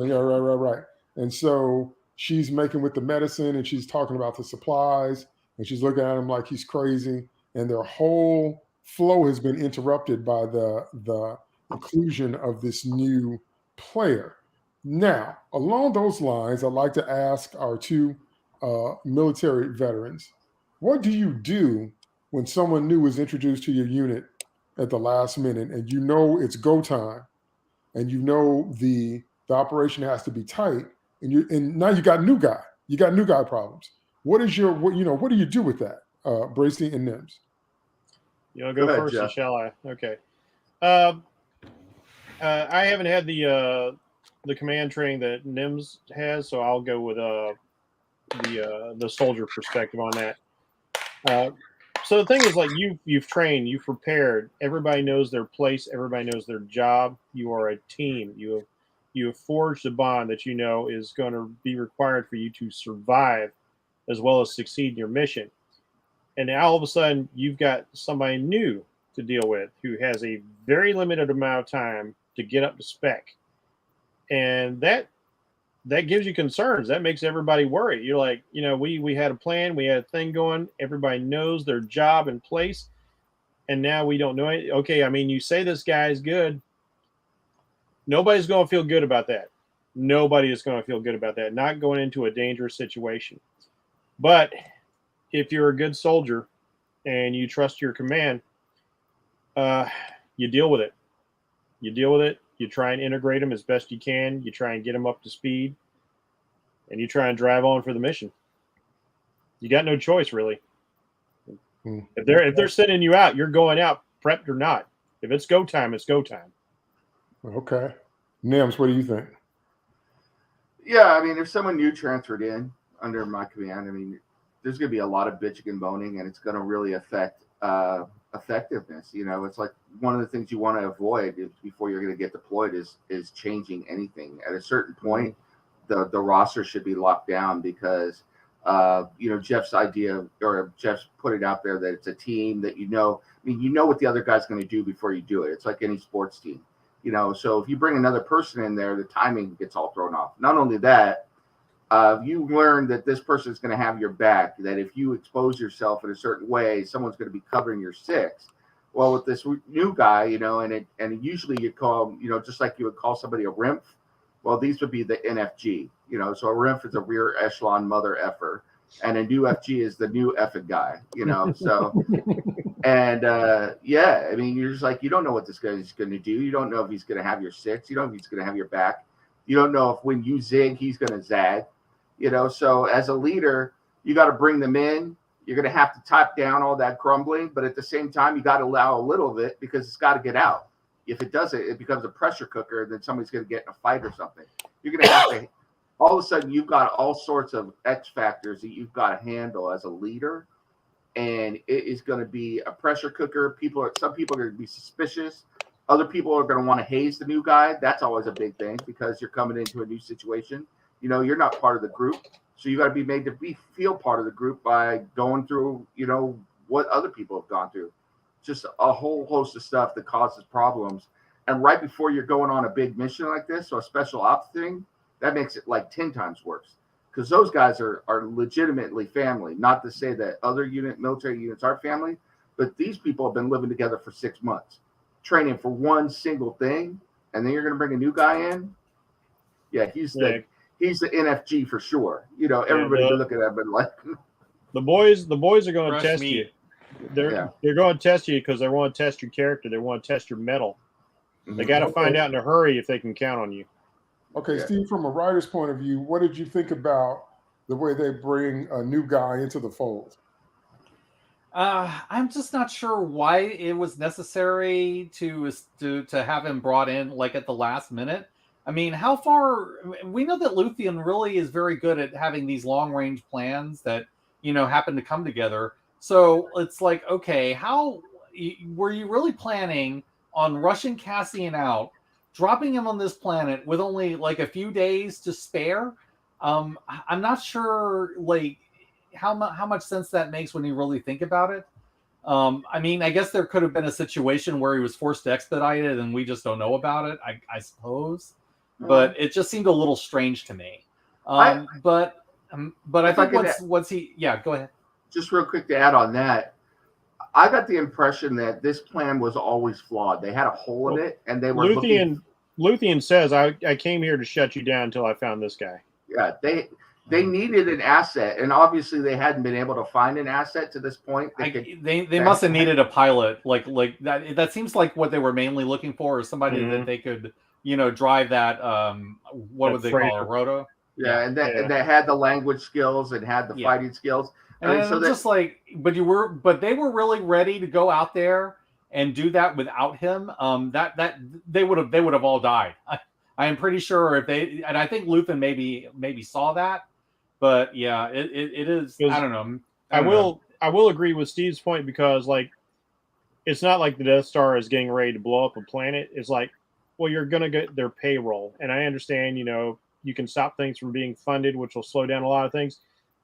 Yeah, right. And so she's making with the medicine, and she's talking about the supplies, and she's looking at him like he's crazy, and their whole flow has been interrupted by the inclusion of this new player. Now, along those lines, I'd like to ask our two military veterans, what do you do when someone new is introduced to your unit at the last minute, and you know it's go time, and you know the operation has to be tight, and now you got new guy problems? What do you do with that, Bracey and Nims? You want to go first, or shall I? Okay. I haven't had the command training that Nims has, so I'll go with the soldier perspective on that. So the thing is, like, you've trained, you've prepared. Everybody knows their place. Everybody knows their job. You are a team. You have forged a bond that you know is going to be required for you to survive, as well as succeed in your mission. And now all of a sudden, you've got somebody new to deal with who has a very limited amount of time to get up to spec, and that gives you concerns. That makes everybody worry. You're like, we had a plan, we had a thing going, everybody knows their job in place, and now we don't know it. Okay, I mean, you say this guy is good. Nobody's going to feel good about that. Nobody is going to feel good about that. Not going into a dangerous situation. But if you're a good soldier and you trust your command, you deal with it. You try and integrate them as best you can. You try and get them up to speed, and you try and drive on for the mission. You got no choice, really. If they're sending you out, you're going out, prepped or not. If it's go time, it's go time. Okay. Nims, what do you think? Yeah, I mean, if someone new transferred in under my command, I mean, there's going to be a lot of bitching and moaning, and it's going to really affect effectiveness. It's like one of the things you want to avoid before you're going to get deployed is changing anything. At a certain point, the roster should be locked down because Jeff's idea, or Jeff's put it out there, that it's a team that what the other guy's going to do before you do it. It's like any sports team. So if you bring another person in there, the timing gets all thrown off. Not only that, you learn that this person is going to have your back, that if you expose yourself in a certain way, someone's going to be covering your six. Well, with this new guy, and usually you call him, just like you would call somebody a RIMF. Well, these would be the NFG, so a RIMF is a rear echelon mother effer, and a new FG is the new effing guy, so. And I mean, you're just like, you don't know what this guy is going to do. You don't know if he's going to have your six. You don't know if he's going to have your back. You don't know if when you zig, he's going to zag. So as a leader, you got to bring them in. You're going to have to type down all that grumbling, but at the same time, you got to allow a little of it because it's got to get out. If it doesn't, it becomes a pressure cooker. Then somebody's going to get in a fight or something. You're going to have to. All of a sudden, you've got all sorts of X factors that you've got to handle as a leader. And it is going to be a pressure cooker. Some people are going to be suspicious. Other people are going to want to haze the new guy. That's always a big thing because you're coming into a new situation. You're not part of the group. So you got to be made to feel part of the group by going through, what other people have gone through. Just a whole host of stuff that causes problems. And right before you're going on a big mission like this, so a special ops thing, that makes it like 10 times worse. Because those guys are legitimately family. Not to say that other military units aren't family, but these people have been living together for 6 months, training for one single thing, and then you're going to bring a new guy in. Yeah, he's the NFG for sure. Everybody can look at that, but like the boys are going to test you. They're going to test you because they want to test your character. They want to test your mettle. They got to find out in a hurry if they can count on you. Okay, Steve, from a writer's point of view, what did you think about the way they bring a new guy into the fold? I'm just not sure why it was necessary to have him brought in like at the last minute. I mean, how far we know that Luthien really is very good at having these long range plans that happen to come together. So it's like, okay, how were you really planning on rushing Cassian out dropping him on this planet with only like a few days to spare, I'm not sure like how much sense that makes when you really think about it. I mean, I guess there could have been a situation where he was forced to expedite it and we just don't know about it, I suppose. But it just seemed a little strange to me. But I think once he, yeah, go ahead. Just real quick to add on that, I got the impression that this plan was always flawed. They had a hole in it, and they were Luthien says, I came here to shut you down until I found this guy. Yeah, they needed an asset, and obviously they hadn't been able to find an asset to this point. They must have needed a pilot, like that. That seems like what they were mainly looking for, is somebody that they could, drive that. What would they call a roto? Yeah, and that had the language skills and had the fighting skills. And so just like, but they were really ready to go out there and do that without him. That they would have all died. I am pretty sure and I think Luthen maybe saw that, but yeah, it is. I don't know. I will agree with Steve's point, because like, it's not like the Death Star is getting ready to blow up a planet. It's like, well, you're going to get their payroll, and I understand, you can stop things from being funded, which will slow down a lot of things.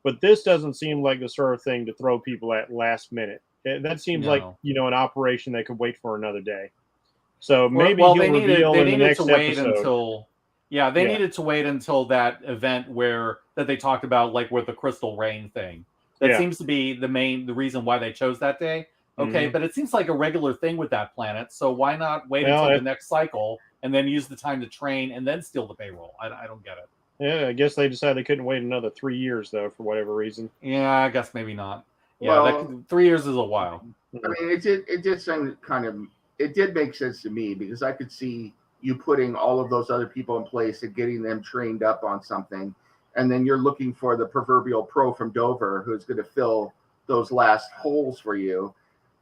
But this doesn't seem like the sort of thing to throw people at last minute. That seems like, an operation that could wait for another day. So maybe he'll reveal in the next episode. They needed to wait until that event that they talked about, like with the Crystal Rain thing. That seems to be the reason why they chose that day. Okay, but it seems like a regular thing with that planet. So why not wait until the next cycle and then use the time to train and then steal the payroll? I don't get it. Yeah, I guess they decided they couldn't wait another 3 years, though, for whatever reason. Yeah, I guess maybe not. Yeah, 3 years is a while. I mean, it did seem it did make sense to me, because I could see you putting all of those other people in place and getting them trained up on something. And then you're looking for the proverbial pro from Dover who's going to fill those last holes for you.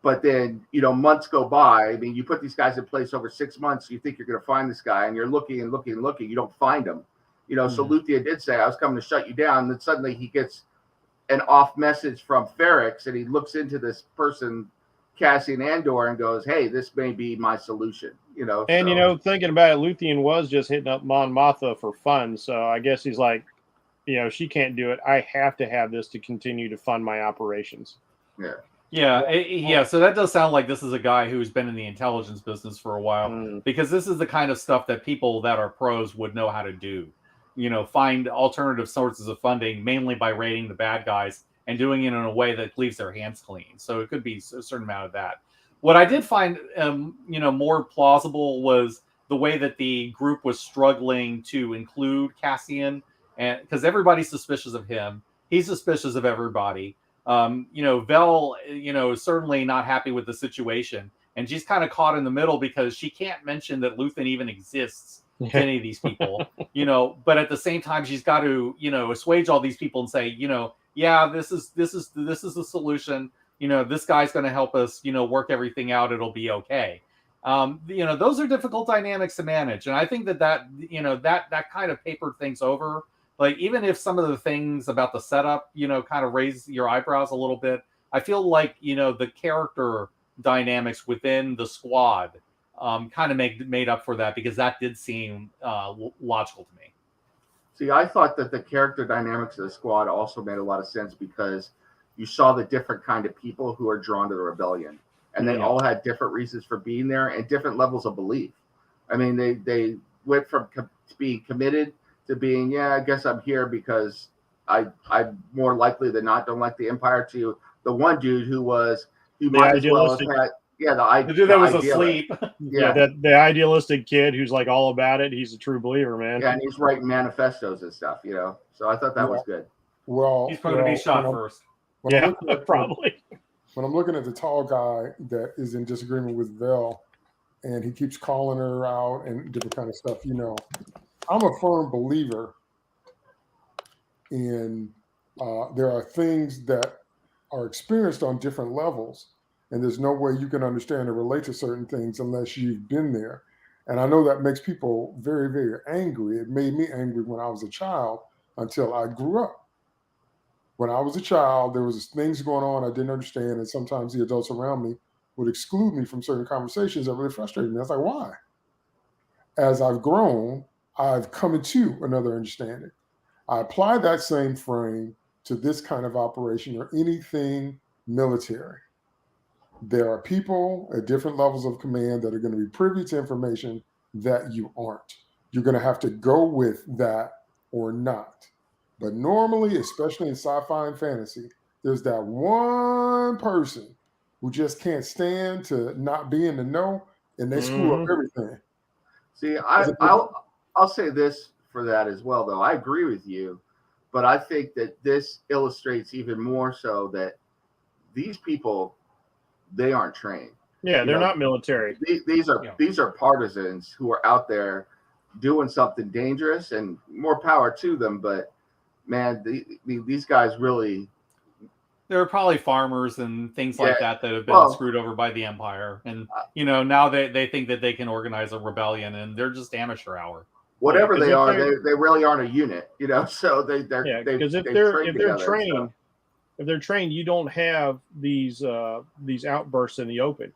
But then, months go by. I mean, you put these guys in place over 6 months. You think you're going to find this guy, and you're looking and looking and looking. You don't find him. So Luthien did say, I was coming to shut you down. And then suddenly he gets an off message from Ferrix, and he looks into this person, Cassian Andor, and goes, hey, this may be my solution. And, thinking about it, Luthien was just hitting up Mon Mothma for fun. So I guess he's like, she can't do it. I have to have this to continue to fund my operations. Yeah. So that does sound like this is a guy who's been in the intelligence business for a while, because this is the kind of stuff that people that are pros would know how to do. Find alternative sources of funding, mainly by raiding the bad guys and doing it in a way that leaves their hands clean. So it could be a certain amount of that. What I did find, more plausible was the way that the group was struggling to include Cassian, and because everybody's suspicious of him, he's suspicious of everybody. Vel, is certainly not happy with the situation, and she's kind of caught in the middle because she can't mention that Luthen even exists to any of these people, but at the same time, she's got to, assuage all these people and say, this is the solution. This guy's going to help us, work everything out. It'll be okay. Those are difficult dynamics to manage. And I think that kind of papered things over. Like, even if some of the things about the setup, kind of raise your eyebrows a little bit, I feel like, the character dynamics within the squad kind of made up for that, because that did seem logical to me. See, I thought that the character dynamics of the squad also made a lot of sense, because you saw the different kind of people who are drawn to the rebellion, and they all had different reasons for being there and different levels of belief. I mean, they went from being committed to being, I guess I'm here because I'm more likely than not don't like the Empire, to the one dude who might as well have had. The dude that was asleep. The idealistic kid who's like all about it. He's a true believer, man. Yeah, and he's writing manifestos and stuff, So I thought that was good. Well, he's going to be shot first. Probably. When I'm looking at the tall guy that is in disagreement with Vel, and he keeps calling her out and different kind of stuff, I'm a firm believer in there are things that are experienced on different levels. And there's no way you can understand or relate to certain things unless you've been there. And I know that makes people very, very angry. It made me angry when I was a child until I grew up. When I was a child, there was things going on I didn't understand. And sometimes the adults around me would exclude me from certain conversations that really frustrated me. I was like, why? as I've grown, I've come into another understanding. I apply that same frame to this kind of operation or anything military. There are people at different levels of command that are going to be privy to information that you aren't. You're going to have to go with that or not. But normally, especially in sci-fi and fantasy, there's that one person who just can't stand to not be in the know, and they screw up everything. See, I'll say this for that as well, though. I agree with you, but I think that this illustrates even more so that these people, they aren't trained. Yeah, they're not military. These are partisans who are out there doing something dangerous, and more power to them. But man, these guys really. There are probably farmers and things like that have been screwed over by the Empire, and now they think that they can organize a rebellion, and they're just amateur hour. Whatever they are, they really aren't a unit, So they're because if they're trained, you don't have these outbursts in the open.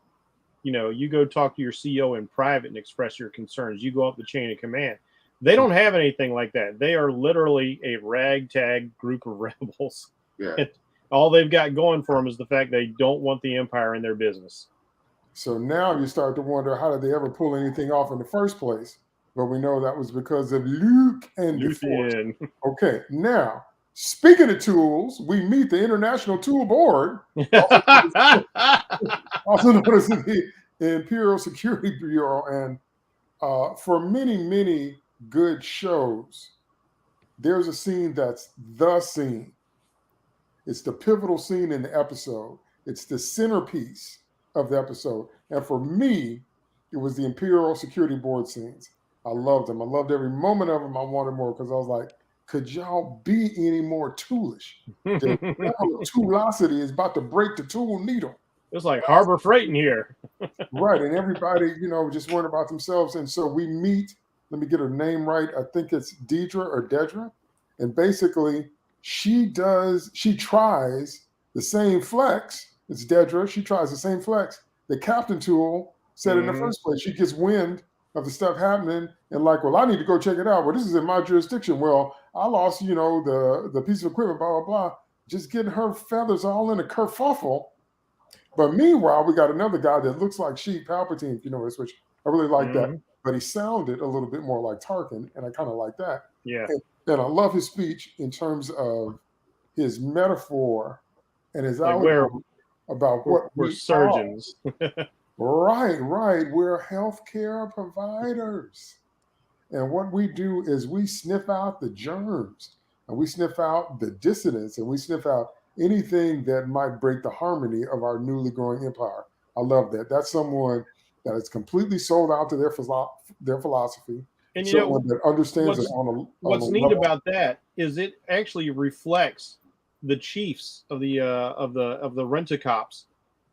You go talk to your CO in private and express your concerns. You go up the chain of command. They don't have anything like that. They are literally a ragtag group of rebels. Yeah. All they've got going for them is the fact they don't want the Empire in their business. So now you start to wonder, how did they ever pull anything off in the first place? But we know that was because of Luke and the Force. Okay, now, speaking of tools, we meet the International Tool Board, also known as the Imperial Security Bureau. And for many, many good shows, there's a scene that's the scene. It's the pivotal scene in the episode. It's the centerpiece of the episode. And for me, it was the Imperial Security Board scenes. I loved them. I loved every moment of them. I wanted more because I was like, could y'all be any more toolish? The level of toolosity is about to break the tool needle. It's like Harbor Freight in here. Right. And everybody, just worried about themselves. And so we meet, let me get her name right. I think it's Dedra. And basically, she tries the same flex. It's Dedra. She tries the same flex the Captain Tool said in the first place. She gets wind of the stuff happening and like, well, I need to go check it out. Well, this is in my jurisdiction. Well, I lost, the piece of equipment, blah, blah, blah. Just getting her feathers all in a kerfuffle. But meanwhile, we got another guy that looks like Palpatine, if you know this, which I really like that. But he sounded a little bit more like Tarkin, and I kind of like that. Yeah. And I love his speech in terms of his metaphor and his outlook about what we're surgeons. Right. We're healthcare providers. And what we do is we sniff out the germs and we sniff out the dissonance and we sniff out anything that might break the harmony of our newly growing empire. I love that. That's someone that is completely sold out to their philosophy. And someone that understands it what's neat about that is it actually reflects the chiefs of the Rent-A-Cops,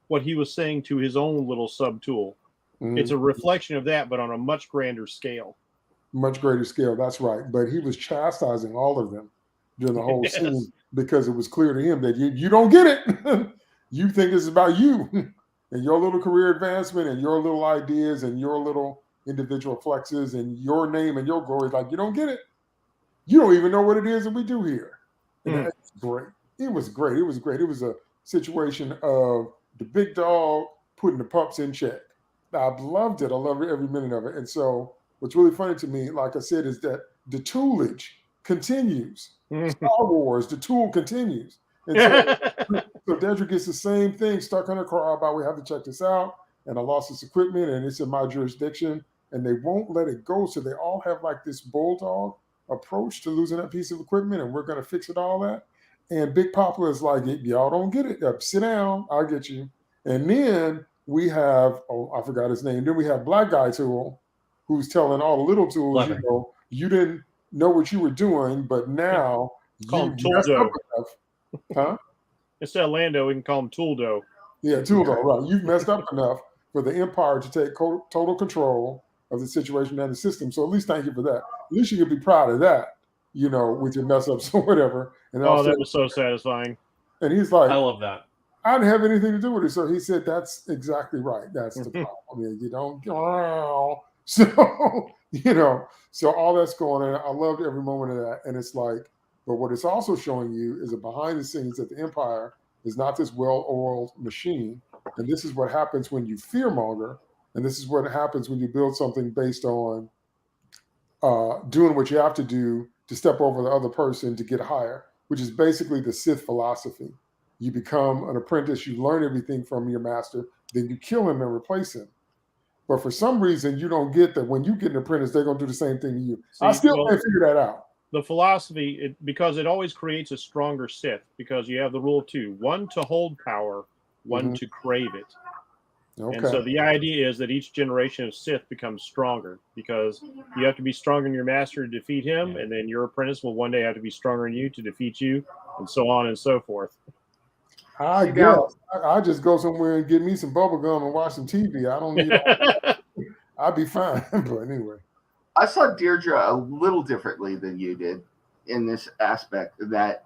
what he was saying to his own little sub-tool. It's a reflection of that, but on a much grander scale. Much greater scale, that's right. But he was chastising all of them during the whole scene because it was clear to him that you don't get it. You think this is about you and your little career advancement and your little ideas and your little individual flexes and your name and your glory. Like, you don't get it. You don't even know what it is that we do here. And that's great. It was great. It was great. It was a situation of the big dog putting the pups in check. I loved it. I loved every minute of it. And so what's really funny to me, like I said, is that the toolage continues. Star Wars, the tool continues. And so Dedra gets the same thing stuck on her car about, we have to check this out. And I lost this equipment and it's in my jurisdiction. And they won't let it go. So they all have like this bulldog approach to losing that piece of equipment. And we're going to fix it all that. And Big Papa is like, y'all don't get it. Sit down. I'll get you. And then we have, I forgot his name. Then we have Black Guy Tool, who's telling all the little tools, you didn't know what you were doing, but now you messed up enough. Huh? Instead of Lando, we can call him Tooldo. Yeah, Tooldo, right. You've messed up enough for the Empire to take total control of the situation and the system. So at least thank you for that. At least you can be proud of that, with your mess ups or whatever. And that was so satisfying. And he's like, I love that. I didn't have anything to do with it. So he said, that's exactly right. That's the problem. You don't. So So all that's going on. I loved every moment of that. And it's like, but what it's also showing you is that behind the scenes that the Empire is not this well-oiled machine. And this is what happens when you fearmonger. And this is what happens when you build something based on doing what you have to do to step over the other person to get higher, which is basically the Sith philosophy. You become an apprentice, you learn everything from your master, then you kill him and replace him. But for some reason, you don't get that when you get an apprentice, they're going to do the same thing to you. I still can't figure that out. The philosophy, because it always creates a stronger Sith, because you have the rule of two: one to hold power, one to crave it. Okay. And so the idea is that each generation of Sith becomes stronger because you have to be stronger than your master to defeat him, and then your apprentice will one day have to be stronger than you to defeat you, and so on and so forth. I guess I just go somewhere and get me some bubble gum and watch some TV. I don't need all I'll be fine. But anyway. I saw Deirdre a little differently than you did in this aspect that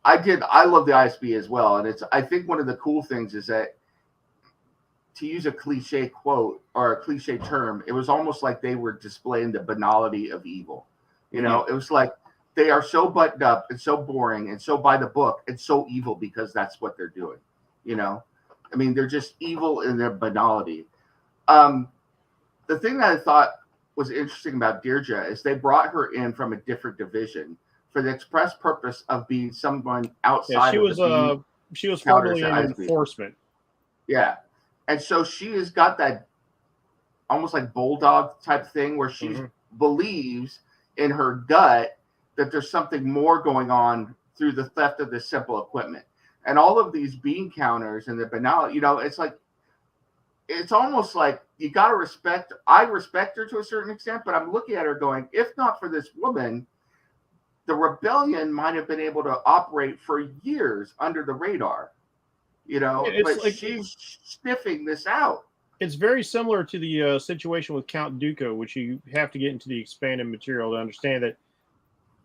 I love the ISB as well. And I think one of the cool things is that, to use a cliche quote or a cliche term, it was almost like they were displaying the banality of evil. It was like they are so buttoned up and so boring and so by the book and so evil because that's what they're doing. I mean, they're just evil in their banality. The thing that I thought was interesting about Deirdre is they brought her in from a different division for the express purpose of being someone outside. She was formerly in enforcement. Yeah. And so she has got that almost like bulldog type thing where she believes in her gut that there's something more going on through the theft of this simple equipment. And all of these bean counters and the banality, it's almost like you got to I respect her to a certain extent, but I'm looking at her going, if not for this woman, the rebellion might have been able to operate for years under the radar. But like, she's sniffing this out. It's very similar to the situation with Count Dooku, which you have to get into the expanded material to understand that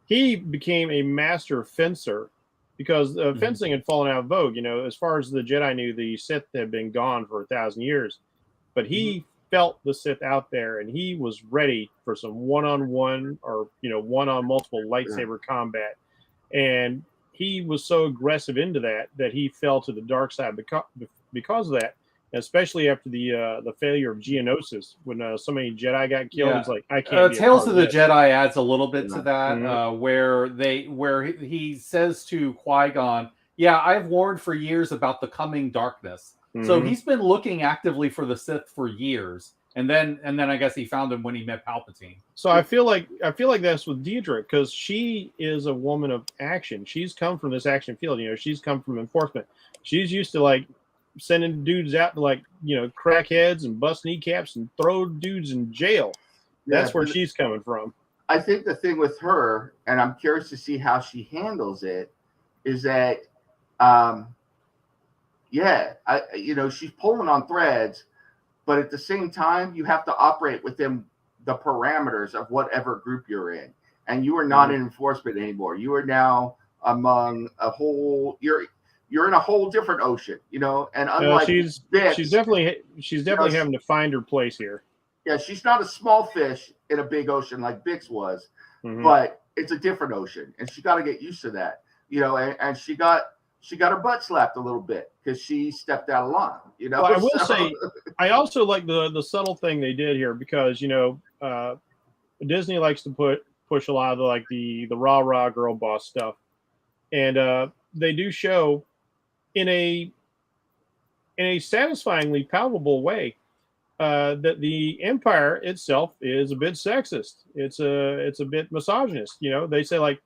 he became a master fencer because fencing had fallen out of vogue. As far as the Jedi knew, the Sith had been gone for 1,000 years, but he felt the Sith out there, and he was ready for some one-on-one or one-on multiple lightsaber combat, and he was so aggressive into that he fell to the dark side because of that, especially after the failure of Geonosis when so many Jedi got killed. It's like, I can't. Tales of the Jedi adds a little bit to that, where he says to Qui-Gon, "Yeah, I've warned for years about the coming darkness." So he's been looking actively for the Sith for years. And then I guess he found him when he met Palpatine. So I feel like that's with Deirdre because she is a woman of action. She's come from this action field. She's come from enforcement. She's used to like sending dudes out to like crackheads and bust kneecaps and throw dudes in jail. That's where she's coming from. I think the thing with her, and I'm curious to see how she handles it, is that she's pulling on threads. But at the same time, you have to operate within the parameters of whatever group you're in. And you are not in enforcement anymore. You are now among a whole you're in a whole different ocean, and unlike she's definitely having to find her place here. Yeah, she's not a small fish in a big ocean like Bix was, but it's a different ocean. And she got to get used to that. And she got her butt slapped a little bit because she stepped out of line. Well, I will say, I also like the subtle thing they did here because Disney likes to push a lot of the rah girl boss stuff, and they do show in a satisfyingly palpable way that the Empire itself is a bit sexist. It's a bit misogynist. They say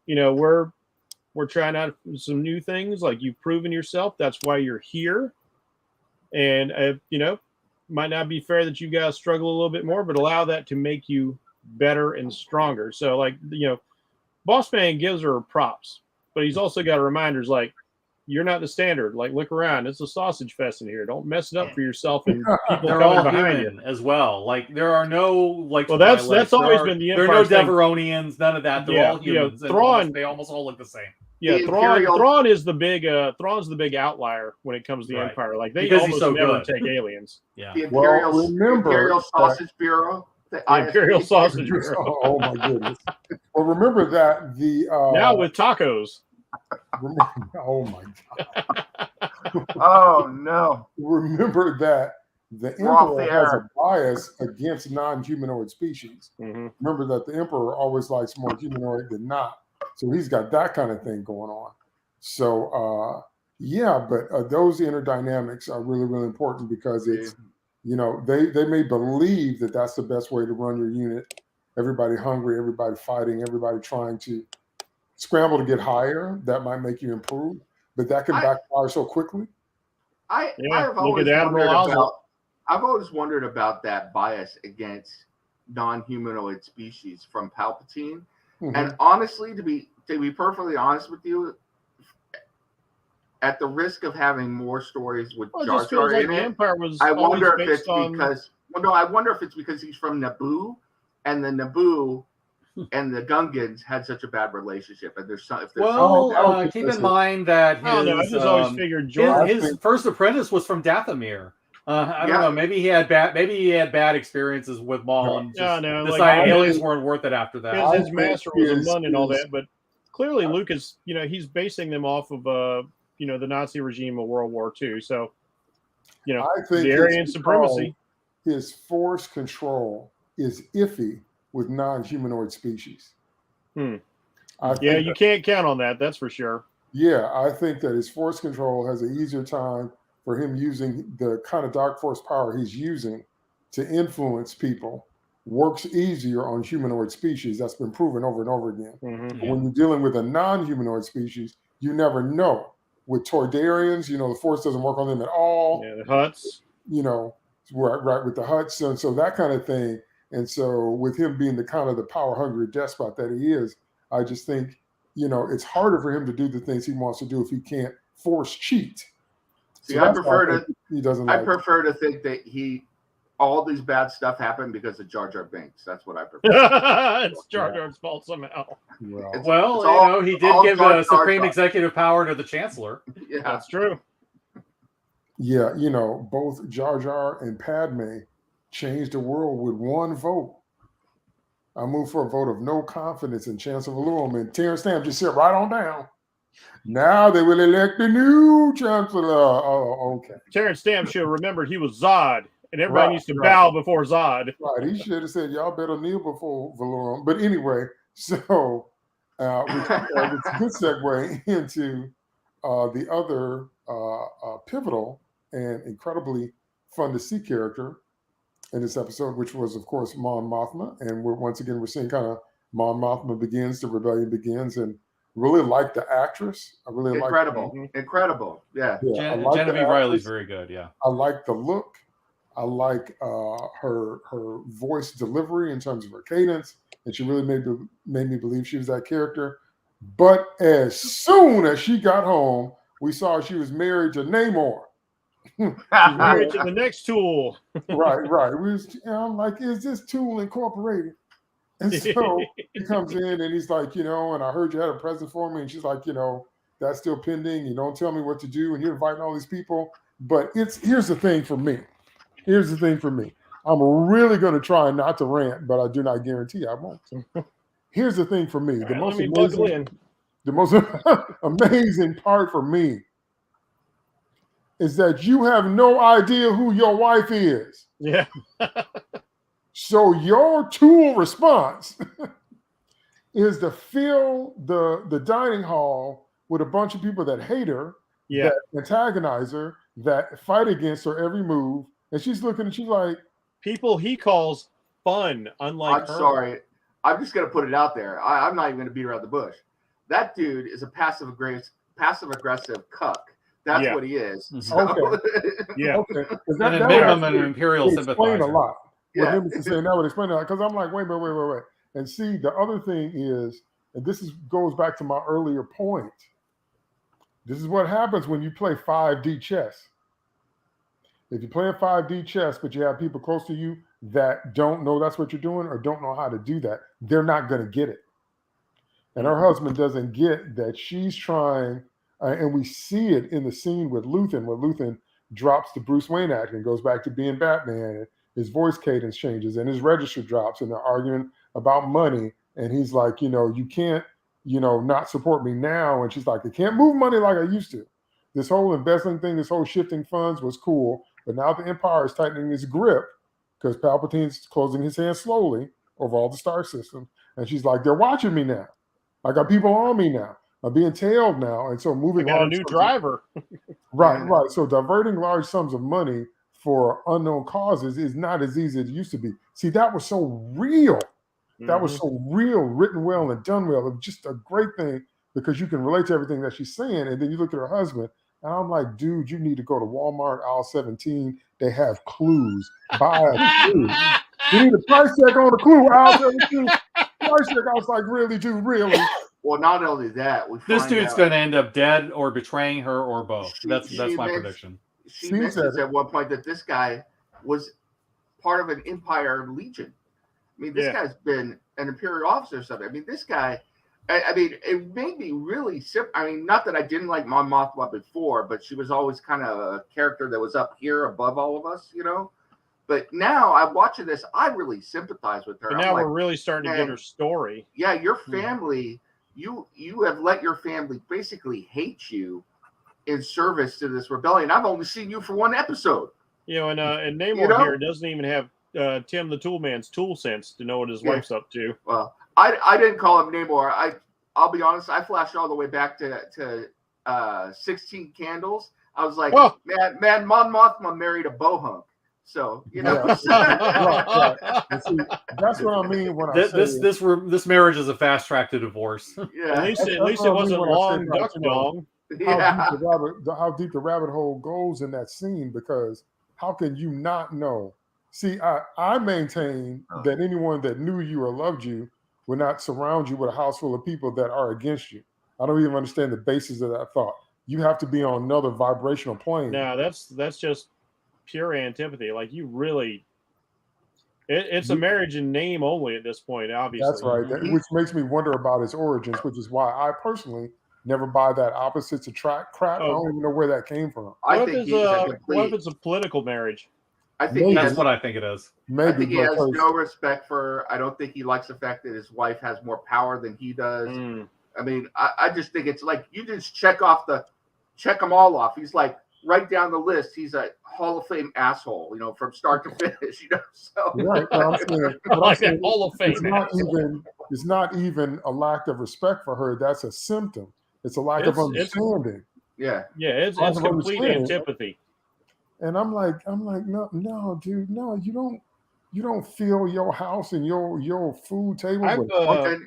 we're trying out some new things. Like, you've proven yourself. That's why you're here. And, might not be fair that you guys struggle a little bit more, but allow that to make you better and stronger. So, Boss Man gives her props, but he's also got reminders like, you're not the standard. Like, look around. It's a sausage fest in here. Don't mess it up for yourself and people coming behind you as well. Like, there are no that's always been the Empire. There are no Deveronians, none of that. They're all humans. Thrawn, they almost all look the same. Yeah, Thrawn is the big Thrawn's the big outlier when it comes to the Empire. Like, they almost never take aliens. Yeah. The Imperial Sausage Bureau. The Imperial ISP. sausage roll. Oh my goodness! Well, remember that the Now with tacos. oh my God! Oh no! Remember that the We're off emperor the has air. a bias against non-humanoid species. Mm-hmm. Remember that the emperor always likes more humanoid than not, so he's got that kind of thing going on. So yeah, but those inner dynamics are really, really important because it's, you know, they may believe that that's the best way to run your unit. Everybody hungry, everybody fighting, everybody trying to scramble to get higher. That might make you improve, but that can backfire so quickly. I've look always at Admiral wondered Ozzel. about. I've always wondered about that bias against non-humanoid species from Palpatine. Mhm. And honestly, to be perfectly honest with you, at the risk of having more stories with Well, it Jar just feels Jar like in the it, Empire was I always wonder if based it's on. because I wonder if it's because he's from Naboo, and the Naboo and the Gungans had such a bad relationship, and there's some. If there's Well, keep in mind that I don't know. I his just always figured George. his first apprentice was from Dathomir. I don't know. Maybe he had bad experiences with Maul and just decided aliens weren't worth it after that. His master was a Mun and all that, but clearly Lucas, you know, he's basing them off of you know, the Nazi regime of World War II. So, you know, I think the Aryan supremacy. His force control is iffy with non-humanoid species. Yeah, you can't count on that. That's for sure. Yeah, I think that his force control has an easier time for him using the kind of dark force power he's using to influence people. Works easier on humanoid species. That's been proven over and over again. Mm-hmm. But when you're dealing with a non-humanoid species, you never know. With Toydarians, you know, the force doesn't work on them at all. Yeah, the Hutts. You know, right with the Hutts, and so that kind of thing. And so with him being the kind of the power-hungry despot that he is, I just think, you know, it's harder for him to do the things he wants to do if he can't force cheat. See, I prefer to think that all these bad stuff happened because of Jar Jar Binks. That's what I prefer. It's Jar Jar's fault somehow. Well, he did give supreme executive power to the Chancellor. Yeah, that's true. Yeah, you know, both Jar Jar and Padme changed the world with one vote. I move for a vote of no confidence in Chancellor Valorum, and Terrence Stamp just sit right on down. Now they will elect the new Chancellor. Oh, okay. Terrence Stamp should have remembered he was Zod, and everybody needs to bow before Zod. Right, he should have said, y'all better kneel before Valorum. But anyway, so it's a good segue into the other pivotal and incredibly fun to see character in this episode, which was, of course, Mon Mothma. And we're seeing kind of Mon Mothma begins, the rebellion begins, and really like the actress. I really incredible. Yeah. Genevieve Riley's very good. Yeah. I like the look. I like her voice delivery in terms of her cadence, and she really made me believe she was that character. But as soon as she got home, we saw she was married to Namor. She's married to the next tool. Right. I'm like, is this Tool Incorporated? And so he comes in and he's like, you know, and I heard you had a present for me. And she's like, you know, that's still pending. You don't tell me what to do. And you're inviting all these people. But here's the thing for me. I'm really going to try not to rant, but I do not guarantee I won't. Here's the thing for me. The most amazing part for me is that you have no idea who your wife is. Yeah. So your Tool response is to fill the dining hall with a bunch of people that hate her, that antagonize her, that fight against her every move. And she's looking and she's like, people he calls fun, unlike I'm sorry. I'm just going to put it out there. I'm not even going to beat around the bush. That dude is a passive aggressive cuck. That's what he is. So. Okay. Yeah. Okay. That minimum an imperial sympathizer. A lot. Yeah. Saying that would explain a lot, because I'm like, wait. And see, the other thing is, and this goes back to my earlier point. This is what happens when you play 5D chess. If you play a 5D chess, but you have people close to you that don't know that's what you're doing or don't know how to do that, they're not going to get it. And her husband doesn't get that she's trying, and we see it in the scene with Luthen, where Luthen drops the Bruce Wayne act and goes back to being Batman. his voice cadence changes and his register drops, and they're arguing about money. And he's like, you can't, not support me now. And she's like, I can't move money like I used to. This whole embezzling thing, this whole shifting funds was cool, but now the Empire is tightening its grip because Palpatine's closing his hands slowly over all the star systems. And she's like, they're watching me now. I got people on me now. I'm being tailed now. And so moving got a new driver. Right. So diverting large sums of money for unknown causes is not as easy as it used to be. See, that was so real. That was so real, written well and done well. It was just a great thing because you can relate to everything that she's saying. And then you look at her husband, and I'm like, dude, you need to go to Walmart, aisle 17. They have clues. Buy a clue. You need a price check on the clue, aisle 17. Price check. I was like, really, dude, really? Well, not only that, this dude's going to end up dead or betraying her or both. That's my prediction. She mentions at one point that this guy was part of an Empire Legion. I mean, this guy's been an Imperial officer or something. I mean, this guy, it made me really simple. I mean, not that I didn't like Mon Mothma before, but she was always kind of a character that was up here above all of us, But now I'm watching this, I really sympathize with her. But now we're really starting to get her story. Yeah, your family, you have let your family basically hate you in service to this rebellion. I've only seen you for one episode. And Namor here doesn't even have Tim the Toolman's tool sense to know what his wife's up to. Well, I didn't call him Namor. I'll be honest, I flashed all the way back to 16 Candles. I was like, man, Mon Mothma married a bohunk. So right. See, that's what I mean when I say this marriage is a fast track to divorce. Yeah, at least it wasn't long duck dong. How deep the rabbit hole goes in that scene, because how can you not know? See, I maintain that anyone that knew you or loved you would not surround you with a house full of people that are against you. I don't even understand the basis of that thought. You have to be on another vibrational plane. No, that's just pure antipathy. Like, you really, it's a marriage in name only at this point, obviously. That's right. Which makes me wonder about his origins, which is why I personally never buy that opposites attract crap. I don't even know where that came from. What if it's a political marriage? I think that's what I think it is. Maybe, I think he has no respect for. I don't think he likes the fact that his wife has more power than he does. I mean, I just think it's like you just check them all off. He's like right down the list. He's a Hall of Fame asshole, from start to finish. So right, I'm saying Hall of Fame. It's not even a lack of respect for her. That's a symptom. It's a lack of understanding. It's complete antipathy. And I'm like, no, dude, no, you don't fill your house and your food table with that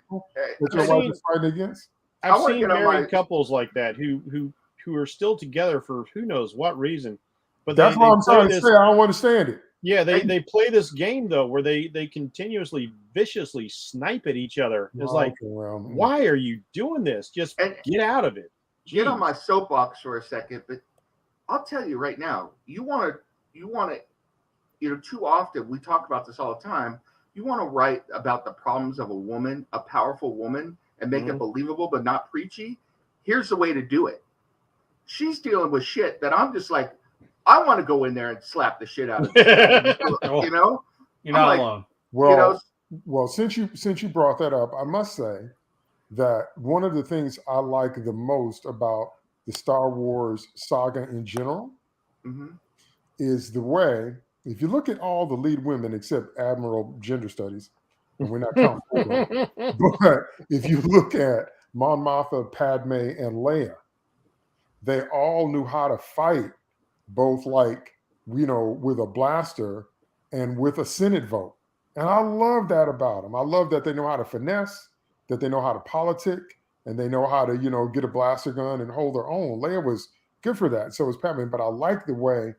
your wife is fighting against. I've seen married couples like that who are still together for who knows what reason. But that's what I'm trying to say. I don't understand it. Yeah, they play this game though where they continuously viciously snipe at each other. It's why are you doing this? Just get out of it. Get on my soapbox for a second, but I'll tell you right now, you want to, too often we talk about this all the time. You want to write about the problems of a woman, a powerful woman, and make it believable but not preachy. Here's the way to do it. She's dealing with shit that I'm just like, I want to go in there and slap the shit out of her. You're not alone. Well, since you brought that up, I must say that one of the things I like the most about the Star Wars saga in general is the way, if you look at all the lead women except Admiral Gender Studies, and we're not counting, but if you look at Mon Mothma, Padme, and Leia, they all knew how to fight, both with a blaster and with a Senate vote. And I love that about them. I love that they know how to finesse, that they know how to politic, and they know how to, get a blaster gun and hold their own. Leia was good for that. So was Padme. But I like the way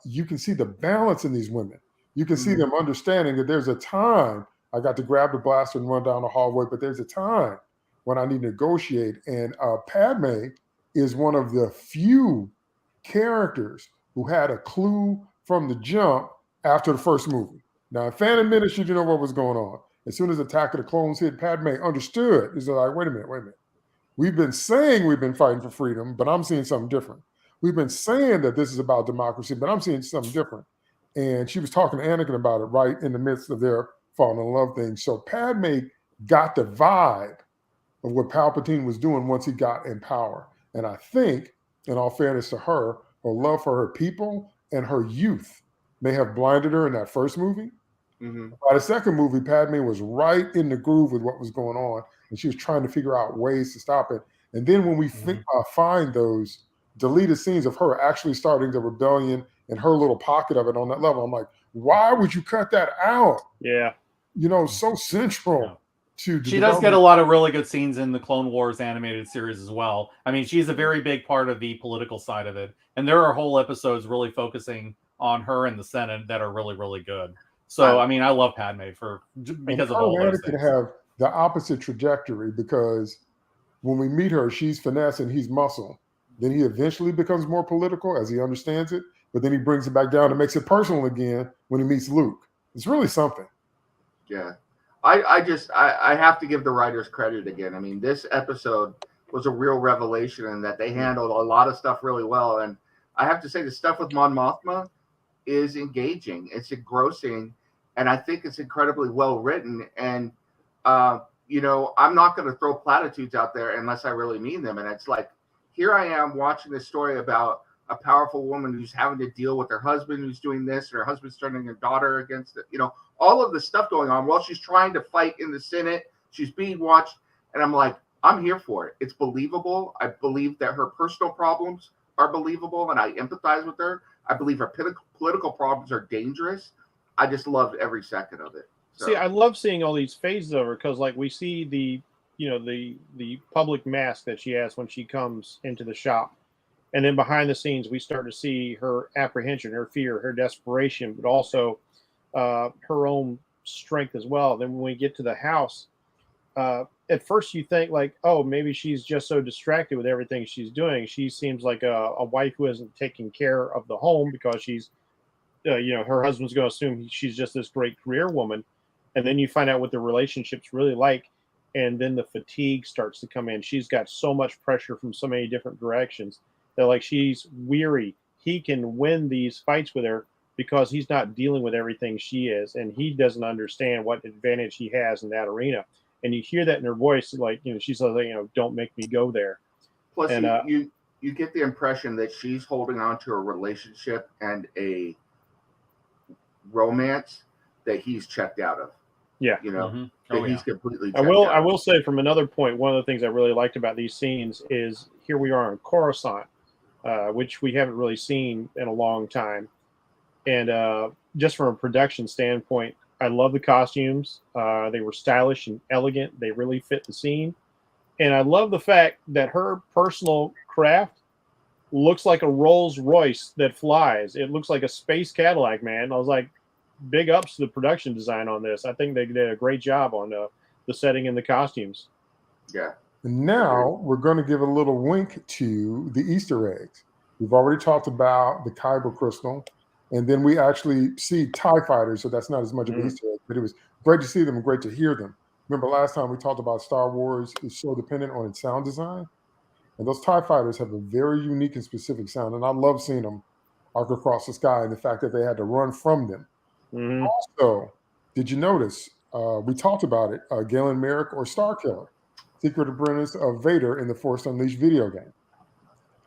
you can see the balance in these women. You can see them understanding that there's a time I got to grab the blaster and run down the hallway, but there's a time when I need to negotiate. And Padme is one of the few characters who had a clue from the jump after the first movie. Now, in Phantom Menace, she didn't know what was going on. As soon as Attack of the Clones hit, Padme understood. He's like, wait a minute. We've been saying we've been fighting for freedom, but I'm seeing something different. We've been saying that this is about democracy, but I'm seeing something different. and she was talking to Anakin about it right in the midst of their falling in love thing. So Padme got the vibe of what Palpatine was doing once he got in power. And I think, in all fairness to her love for her people and her youth may have blinded her in that first movie. Mm-hmm. By the second movie, Padme was right in the groove with what was going on, and she was trying to figure out ways to stop it. And then when we find those deleted scenes of her actually starting the rebellion and her little pocket of it on that level, I'm like, why would you cut that out? Yeah. So central to the She does get a lot of really good scenes in the Clone Wars animated series as well. I mean, she's a very big part of the political side of it. And there are whole episodes really focusing on her and the Senate that are really, really good. So, I mean, I love Padme because of all those things. Have the opposite trajectory, because when we meet her, she's finesse and he's muscle. Then he eventually becomes more political as he understands it, but then he brings it back down and makes it personal again when he meets Luke. It's really something. Yeah. I have to give the writers credit again. I mean, this episode was a real revelation in that they handled a lot of stuff really well. And I have to say the stuff with Mon Mothma is engaging. It's engrossing. And I think it's incredibly well written. And, I'm not going to throw platitudes out there unless I really mean them. And it's like, here I am watching this story about a powerful woman who's having to deal with her husband who's doing this, and her husband's turning her daughter against it. All of the stuff going on while she's trying to fight in the Senate. She's being watched. And I'm like, I'm here for it. It's believable. I believe that her personal problems are believable, and I empathize with her. I believe her political problems are dangerous. I just loved every second of it. So. See, I love seeing all these phases of her, because like we see the public mask that she has when she comes into the shop. And then behind the scenes, we start to see her apprehension, her fear, her desperation, but also her own strength as well. Then when we get to the house, at first you think like, oh, maybe she's just so distracted with everything she's doing. She seems like a wife who isn't taking care of the home because she's, her husband's going to assume she's just this great career woman. And then you find out what the relationship's really like. And then the fatigue starts to come in. She's got so much pressure from so many different directions that like she's weary. He can win these fights with her because he's not dealing with everything she is. And he doesn't understand what advantage he has in that arena. And you hear that in her voice, like, she's like, don't make me go there. Plus, and, you get the impression that she's holding on to a relationship and a romance that he's checked out of. Yeah. He's completely checked out. I will say from another point, one of the things I really liked about these scenes is here we are in Coruscant, which we haven't really seen in a long time. And just from a production standpoint, I love the costumes. They were stylish and elegant. They really fit the scene. And I love the fact that her personal craft looks like a Rolls Royce that flies. It looks like a space Cadillac, man. I was like, big ups to the production design on this. I think they did a great job on the setting and the costumes. Yeah. And now we're going to give a little wink to the Easter eggs. We've already talked about the Kyber crystal, and then we actually see TIE fighters, so that's not as much of an Easter egg, but it was great to see them and great to hear them. Remember last time we talked about Star Wars is so dependent on its sound design, and those TIE fighters have a very unique and specific sound, and I love seeing them arc across the sky and the fact that they had to run from them. Mm-hmm. Also, did you notice, we talked about it, Galen Merrick or Starkiller, Secret Apprentice of Vader in the Force Unleashed video game.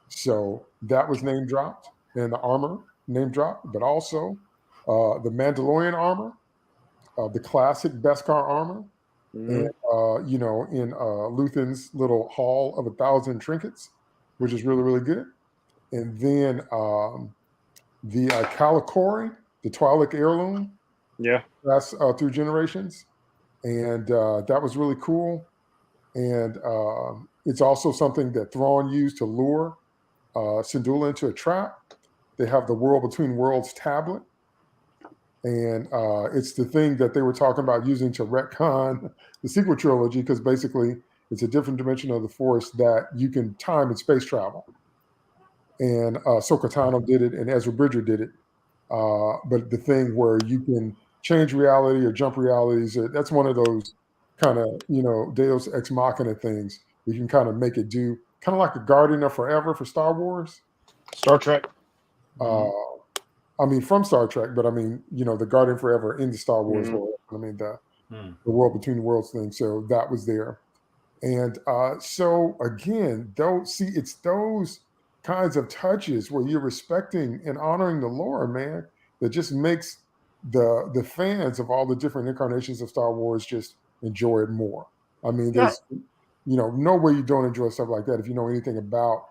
So that was name dropped, and the armor name dropped, but also the Mandalorian armor, the classic Beskar armor, and in Luthen's little hall of 1,000 trinkets, which is really, really good. And then the Kalikori, the Twi'lek heirloom. Yeah. That's through generations. And that was really cool. And it's also something that Thrawn used to lure Syndulla into a trap. They have the World Between Worlds tablet. And it's the thing that they were talking about using to retcon the sequel trilogy, because basically it's a different dimension of the Force that you can time and space travel. And Ahsoka Tano did it, and Ezra Bridger did it. But the thing where you can change reality or jump realities, that's one of those kind of, Deus Ex Machina things. You can kind of make it do kind of like a Guardian of Forever for Star Wars. Star Trek. I mean, from Star Trek, but I mean, the Guardian Forever in the Star Wars world. I mean, the world between worlds thing. So that was there. And so again, it's those kinds of touches where you're respecting and honoring the lore, man, that just makes the fans of all the different incarnations of Star Wars just enjoy it more. I mean, there's no way you don't enjoy stuff like that if you know anything about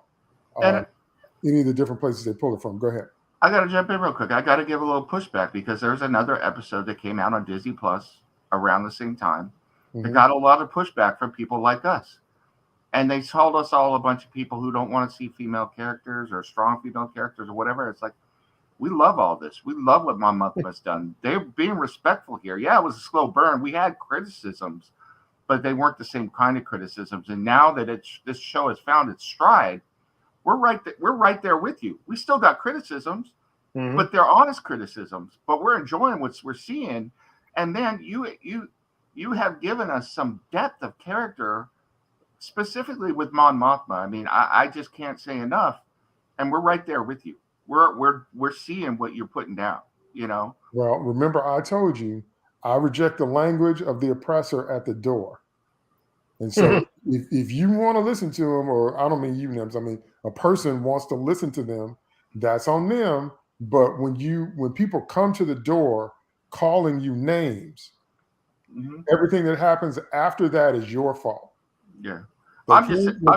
any of the different places they pull it from. Go ahead. I got to jump in real quick. I got to give a little pushback because there's another episode that came out on Disney Plus around the same time. It got a lot of pushback from people like us. And they told us all a bunch of people who don't want to see female characters or strong female characters or whatever. It's like, we love all this. We love what Mon Mothma's done. They're being respectful here. Yeah, it was a slow burn. We had criticisms, but they weren't the same kind of criticisms. And now that this show has found its stride, we're right there with you. We still got criticisms, but they're honest criticisms. But we're enjoying what we're seeing. And then you have given us some depth of character, specifically with Mon Mothma. I mean, I just can't say enough. And we're right there with you. We're seeing what you're putting down, Well, remember, I told you, I reject the language of the oppressor at the door. And so if you want to listen to them, or I don't mean you, Nims, I mean a person wants to listen to them, that's on them. But when people come to the door calling you names, everything that happens after that is your fault. Yeah. I'm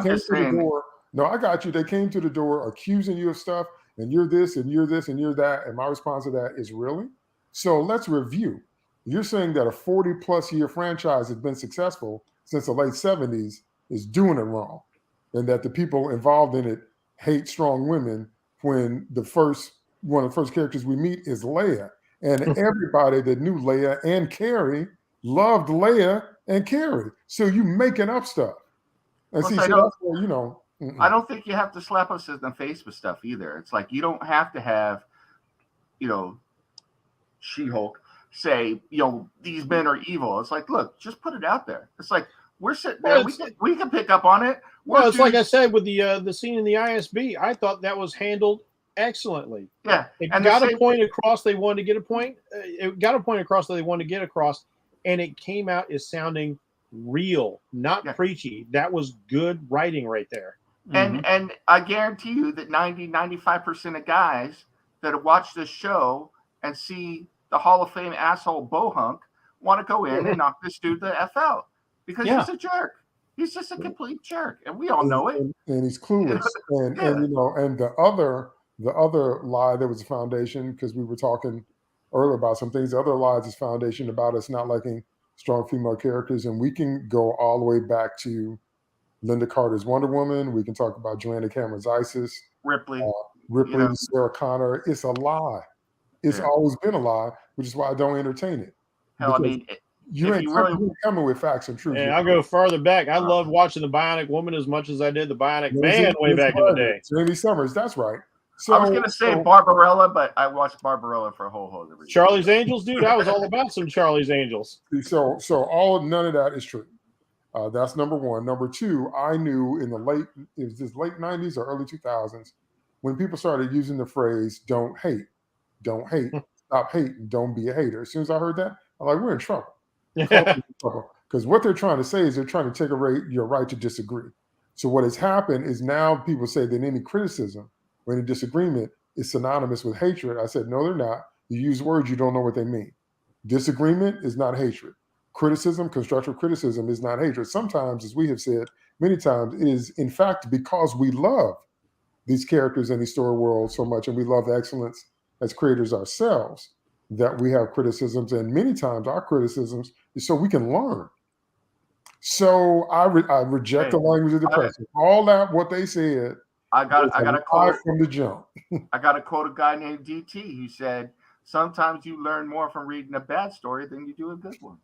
just saying. No, I got you. They came to the door accusing you of stuff, and you're this, and you're this, and you're that. And my response to that is, really? So let's review. You're saying that a 40-plus year franchise has been successful since the late 70s is doing it wrong, and that the people involved in it hate strong women when one of the first characters we meet is Leia. And everybody that knew Leia and Carrie loved Leia and Carrie. So you making up stuff. And Plus, see, that's where, I don't think you have to slap us in the face with stuff either. It's like you don't have to have, She-Hulk say, these men are evil. It's like, look, just put it out there. It's like we're sitting there. We can pick up on it. Well, it's like I said with the scene in the ISB. I thought that was handled excellently. Yeah, it got a point across. They wanted to get a point. It got a point across that they wanted to get across, and it came out as sounding real, not preachy. That was good writing right there. And I guarantee you that 95% of guys that watch this show and see the Hall of Fame asshole Bohunk want to go in and knock this dude the F out because he's a jerk. He's just a complete jerk, and we all know it. And he's clueless. And the other lie that was a foundation, because we were talking earlier about some things. The other lies is foundation about us not liking strong female characters, and we can go all the way back to Linda Carter's Wonder Woman. We can talk about Joanna Cameron's Isis, Ripley, Sarah Connor. It's a lie. It's always been a lie, which is why I don't entertain it. Hell, I mean, you ain't coming with facts and truth. And I'll go further back. I loved watching the Bionic Woman as much as I did the Bionic Man way back in the day. Jamie Summers, that's right. So, I was going to say Barbarella, but I watched Barbarella for a whole host of reasons. Charlie's Angels, dude. I was all about some Charlie's Angels. So none of that is true. That's number one. Number two, I knew in the late 90s or early 2000s, when people started using the phrase don't hate, stop hating, don't be a hater. As soon as I heard that, I'm like, we're in trouble. Because what they're trying to say is they're trying to take away your right to disagree. So what has happened is now people say that any criticism or any disagreement is synonymous with hatred. I said, no, they're not. You use words, you don't know what they mean. Disagreement is not hatred. Criticism, constructive criticism is not hatred. Sometimes, as we have said many times, it is in fact because we love these characters in these story worlds so much, and we love excellence as creators ourselves, that we have criticisms. And many times our criticisms is so we can learn. So I reject the language of the press. All that what they said. I got a quote from the jump. I got to quote a guy named DT. He said, "Sometimes you learn more from reading a bad story than you do a good one."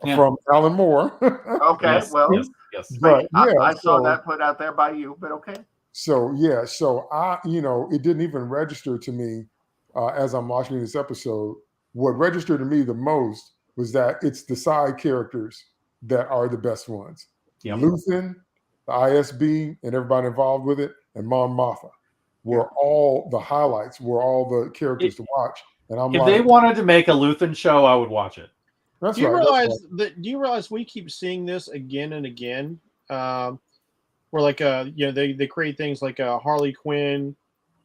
From Alan Moore. Okay, yes. But I saw that put out there by you, but okay. So I, it didn't even register to me as I'm watching this episode. What registered to me the most was that it's the side characters that are the best ones. Yep. Luthen, the ISB, and everybody involved with it, and Mon Mothma. were all the highlights, were all the characters to watch. And I'm if like, they wanted to make a Luthen show, I would watch it. that's Do you right. realize that? Do you realize we keep seeing this again and again? Where like they create things like Harley Quinn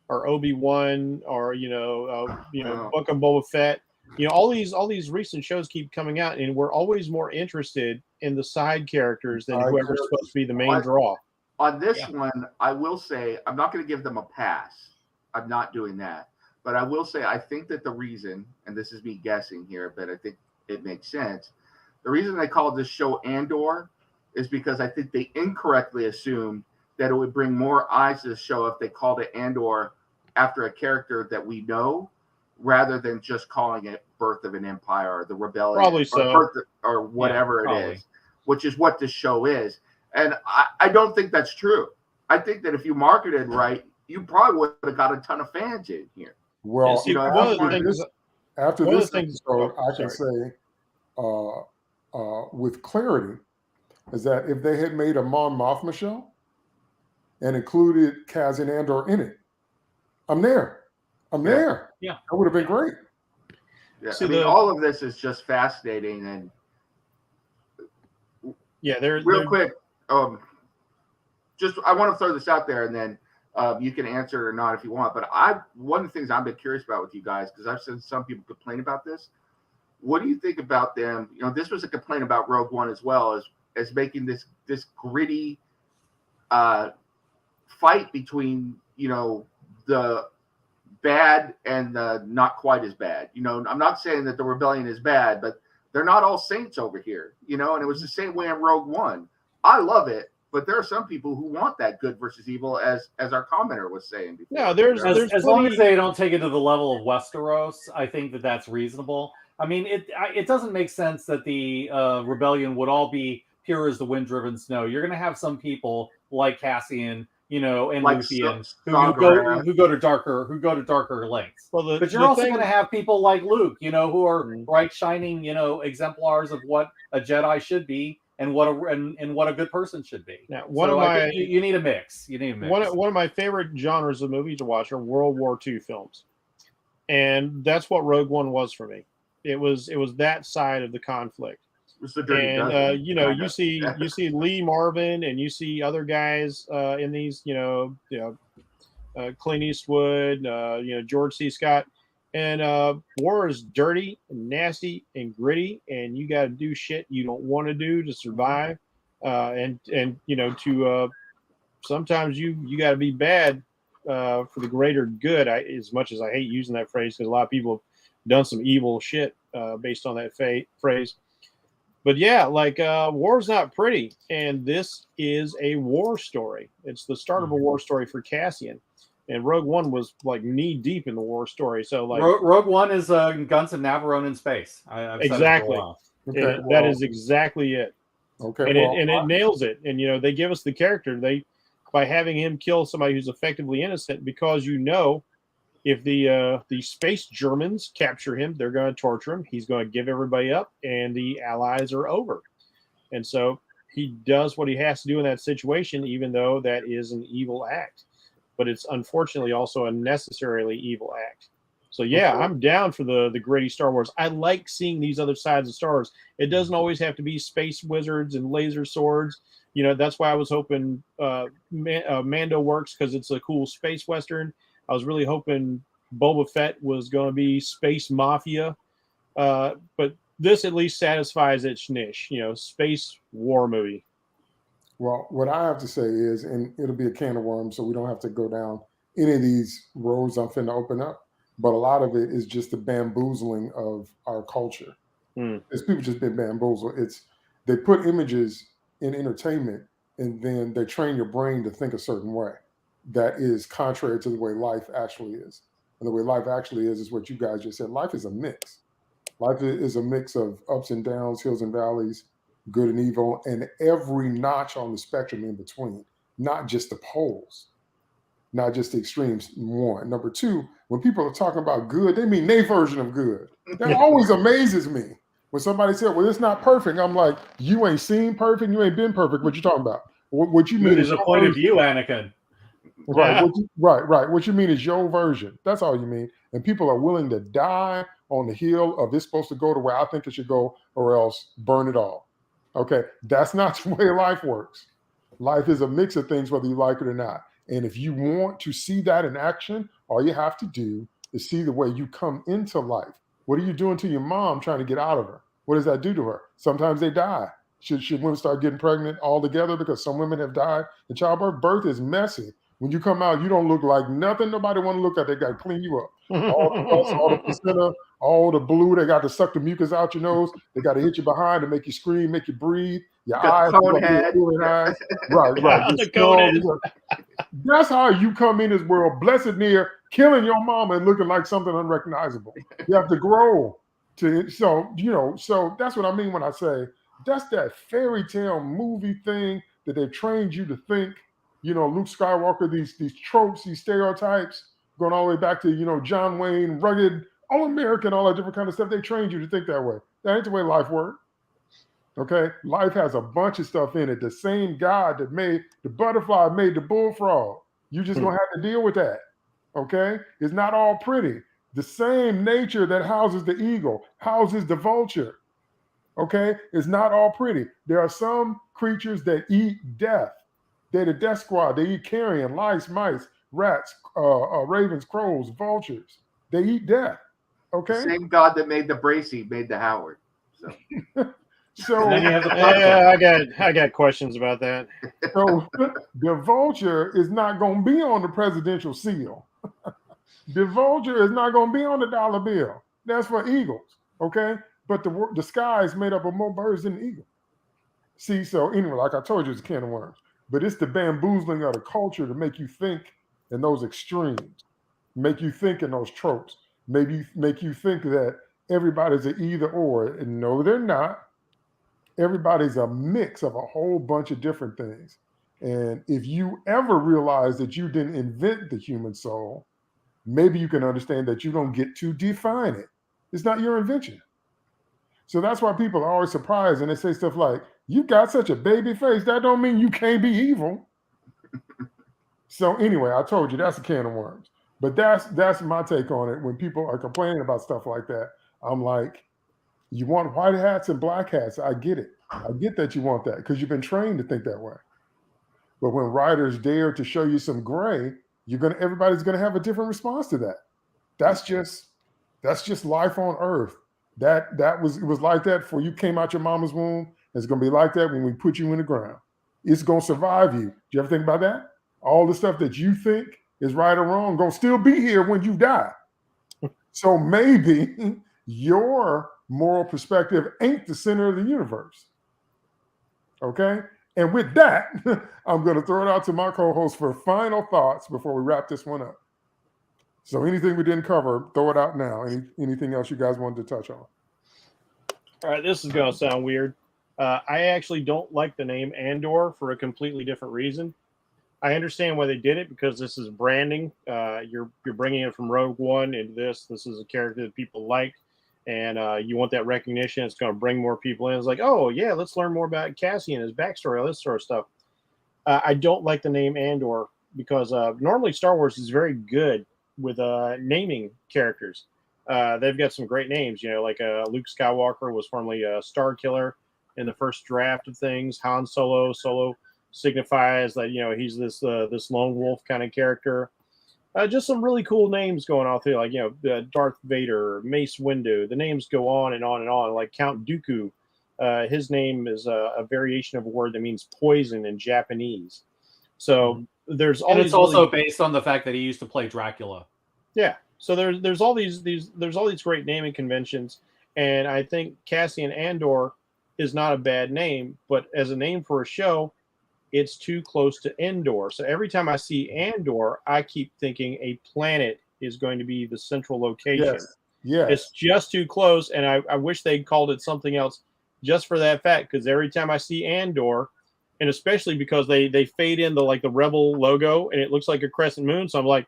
or Obi-Wan or Book of Boba Fett. All these recent shows keep coming out, and we're always more interested in the side characters than whoever's supposed to be the main draw. On this one, I will say I'm not going to give them a pass. I'm not doing that. But I will say I think that the reason, and this is me guessing here, but I think it makes sense. The reason they called this show Andor is because I think they incorrectly assumed that it would bring more eyes to the show if they called it Andor after a character that we know, rather than just calling it Birth of an Empire or the Rebellion, Probably so, or whatever it is, which is what this show is. And I don't think that's true. I think that if you marketed right, you probably would have got a ton of fans in here. Well, after this episode, I can say with clarity is that if they had made a Mon Mothma show and included Kaz and Andor in it, I'm there. Yeah. That would have been great. Yeah. See, all of this is just fascinating. And real quick, I want to throw this out there, and then you can answer it or not if you want. But one of the things I've been curious about with you guys, because I've seen some people complain about this. What do you think about them? This was a complaint about Rogue One as well, as making this gritty fight between the bad and the not quite as bad. I'm not saying that the rebellion is bad, but they're not all saints over here. And it was the same way in Rogue One. I love it, but there are some people who want that good versus evil, as our commenter was saying before. Yeah, there's as long as they don't take it to the level of Westeros, I think that that's reasonable. I mean, it doesn't make sense that the rebellion would all be pure as the wind-driven snow. You're going to have some people like Cassian, and like Luthien who go to darker lengths. Well, but you're also going to have people like Luke, who are bright, shining, exemplars of what a Jedi should be and what a good person should be. Now, you need a mix. One of my favorite genres of movies to watch are World War II films, and that's what Rogue One was for me. It was that side of the conflict. And you see Lee Marvin and you see other guys in these Clint Eastwood, George C. Scott, and war is dirty and nasty and gritty, and you got to do shit you don't want to do to survive, and sometimes you got to be bad for the greater good. As much as I hate using that phrase, because a lot of people have done some evil shit based on that phrase. But yeah, war's not pretty, and this is a war story. It's the start of a war story for Cassian, and Rogue One was knee deep in the war story. So Rogue One is Guns of Navarone in space. I've exactly. Okay, that is exactly it. Okay, and it nails it. And they give us the character by having him kill somebody who's effectively innocent, because if the space Germans capture him, they're going to torture him. He's going to give everybody up, and the Allies are over. And so he does what he has to do in that situation, even though that is an evil act. But it's unfortunately also a necessarily evil act. So yeah, I'm down for the gritty Star Wars. I like seeing these other sides of Star Wars. It doesn't always have to be space wizards and laser swords. That's why I was hoping Mando works, because it's a cool space western. I was really hoping Boba Fett was going to be space mafia, but this at least satisfies its niche, space war movie. Well, what I have to say is, and it'll be a can of worms, so we don't have to go down any of these roads I'm finna open up, but a lot of it is just the bamboozling of our culture. It's people just been bamboozled. They put images in entertainment, and then they train your brain to think a certain way that is contrary to the way life actually is. And the way life actually is what you guys just said. Life is a mix. Life is a mix of ups and downs, hills and valleys, good and evil, and every notch on the spectrum in between, not just the poles, not just the extremes, one. Number two, when people are talking about good, they mean their version of good. That always amazes me. When somebody said, well, it's not perfect, I'm like, you ain't seen perfect, you ain't been perfect. What you talking about? What you mean is a point of view, Anakin. Right. Yeah. Right. What you mean is your version. That's all you mean. And people are willing to die on the hill of it's supposed to go the way I think it should go, or else burn it all. Okay. That's not the way life works. Life is a mix of things, whether you like it or not. And if you want to see that in action, all you have to do is see the way you come into life. What are you doing to your mom trying to get out of her? What does that do to her? Sometimes they die. Should women start getting pregnant altogether because some women have died in childbirth? Birth is messy. When you come out, you don't look like nothing nobody want to look at. They got to clean you up. All the pus, all the placenta, all the blue. They got to suck the mucus out your nose. They got to hit you behind to make you scream, make you breathe. Your You got eyes, the you cone got head. peeling eyes. Right. Yeah, Your the skull, cone you got- That's how you come in this world, blessed near killing your mama and looking like something unrecognizable. You have to grow to so that's what I mean when I say that's that fairy tale movie thing that they've trained you to think. Luke Skywalker, these tropes, these stereotypes, going all the way back to John Wayne, rugged, all American, all that different kind of stuff. They trained you to think that way. That ain't the way life works. Okay, life has a bunch of stuff in it. The same God that made the butterfly made the bullfrog. You just gonna have to deal with that. Okay, it's not all pretty. The same nature that houses the eagle houses the vulture. Okay, it's not all pretty. There are some creatures that eat death. They're the death squad. They eat carrion, lice, mice, rats, ravens, crows, vultures. They eat death. The Okay, same God that made the Bracy made the Howard. So so And then you have the Yeah, I got questions about that. So the vulture is not going to be on the presidential seal. The vulture is not going to be on the dollar bill. That's for eagles, okay? But the sky is made up of more birds than the eagle. See, so anyway, like I told you, it's a can of worms. But it's the bamboozling of the culture to make you think in those extremes, make you think in those tropes, maybe make you think that everybody's an either or. And no, they're not. Everybody's a mix of a whole bunch of different things. And if you ever realize that you didn't invent the human soul, maybe you can understand that you don't get to define it. It's not your invention. So that's why people are always surprised and they say stuff like, "You got such a baby face. That don't mean you can't be evil." So anyway, I told you that's a can of worms. But that's my take on it. When people are complaining about stuff like that, I'm like, you want white hats and black hats. I get it. I get that you want that because you've been trained to think that way. But when writers dare to show you some gray, everybody's gonna have a different response to that. That's just life on Earth. It was like that before you came out your mama's womb. It's gonna be like that when we put you in the ground. It's gonna survive you. Do you ever think about that? All the stuff that you think is right or wrong gonna still be here when you die. So maybe your moral perspective ain't the center of the universe. Okay? And with that, I'm going to throw it out to my co-host for final thoughts before we wrap this one up. So anything we didn't cover, throw it out now. Anything else you guys wanted to touch on? All right, this is going to sound weird. I actually don't like the name Andor for a completely different reason. I understand why they did it because this is branding. You're bringing it from Rogue One into this. This is a character that people like, and you want that recognition. It's going to bring more people in. It's like, oh yeah, let's learn more about Cassian, his backstory, all this sort of stuff. I don't like the name Andor because normally Star Wars is very good with naming characters. They've got some great names, like Luke Skywalker was formerly a Star Killer in the first draft of things. Han Solo signifies that he's this lone wolf kind of character. Just some really cool names going on through, like Darth Vader, Mace Windu. The names go on and on and on. Like Count Dooku, his name is a variation of a word that means poison in Japanese. So there's all. And these it's also based on the fact that he used to play Dracula. Yeah. So there's all these great naming conventions, and I think Cassian Andor is not a bad name, but as a name for a show, it's too close to Endor. So every time I see Andor, I keep thinking a planet is going to be the central location. Yes. It's just too close, and I wish they'd called it something else just for that fact, because every time I see Andor, and especially because they fade in the Rebel logo, and it looks like a crescent moon, so I'm like,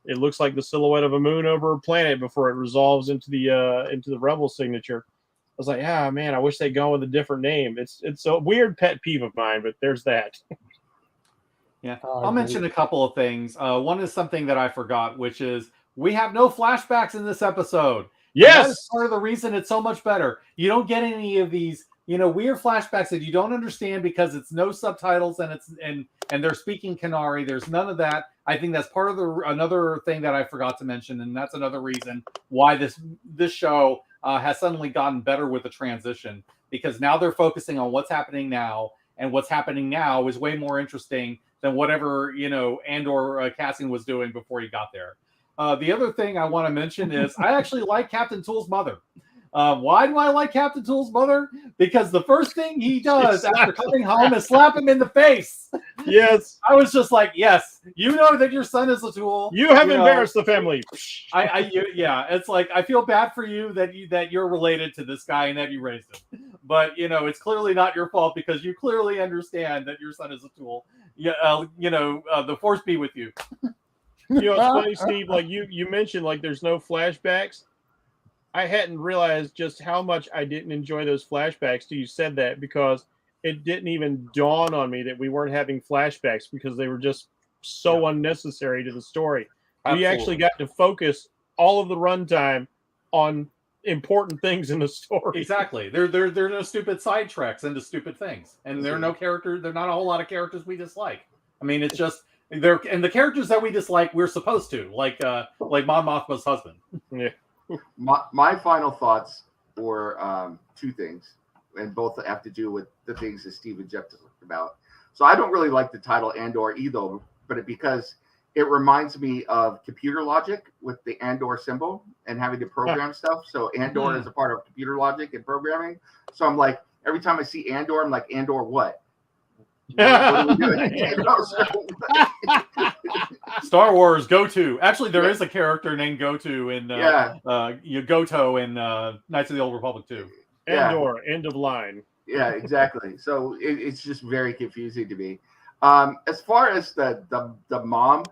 it looks like the silhouette of a moon over a planet before it resolves into the Rebel signature. I was like, man, I wish they'd gone with a different name. It's a weird pet peeve of mine, but there's that. Yeah, I I'll agree. mention a couple of things. One is something that I forgot, which is we have no flashbacks in this episode. And that is Yes. part of the reason it's so much better. You don't get any of these, weird flashbacks that you don't understand because it's no subtitles and they're speaking Canary. There's none of that. I think that's part of another thing that I forgot to mention, and that's another reason why this show has suddenly gotten better with the transition, because now they're focusing on what's happening now, and what's happening now is way more interesting than whatever Andor Cassian was doing before he got there. The other thing I want to mention is I actually like Captain Tool's mother. Why do I like Captain Tool's mother? Because the first thing he does after coming home is slap him in the face. Yes. I was just like, yes, you know that your son is a tool. You have embarrassed the family. Yeah, it's like I feel bad for you that you're related to this guy and that you raised him, but it's clearly not your fault because you clearly understand that your son is a tool. Yeah, the force be with you. It's funny, Steve. Like you mentioned, like there's no flashbacks. I hadn't realized just how much I didn't enjoy those flashbacks till you said that, because it didn't even dawn on me that we weren't having flashbacks because they were just so unnecessary to the story. Absolutely. We actually got to focus all of the runtime on important things in the story. Exactly. There are no stupid sidetracks into stupid things, and there are no characters. There are not a whole lot of characters we dislike. I mean, it's just there, and the characters that we dislike, we're supposed to like Mon Mothma's husband. Yeah. My final thoughts were two things, and both have to do with the things that Steve and Jeff talked about. So I don't really like the title Andor either, but because it reminds me of computer logic with the Andor symbol and having to program stuff. So Andor is a part of computer logic and programming. So I'm like, every time I see Andor, I'm like, Andor what? What are we doing? Star Wars Goto. Actually, there is a character named Goto in Goto in Knights of the Old Republic too. Andor, end of line. Yeah, exactly. So it's just very confusing to me. As far as the mom,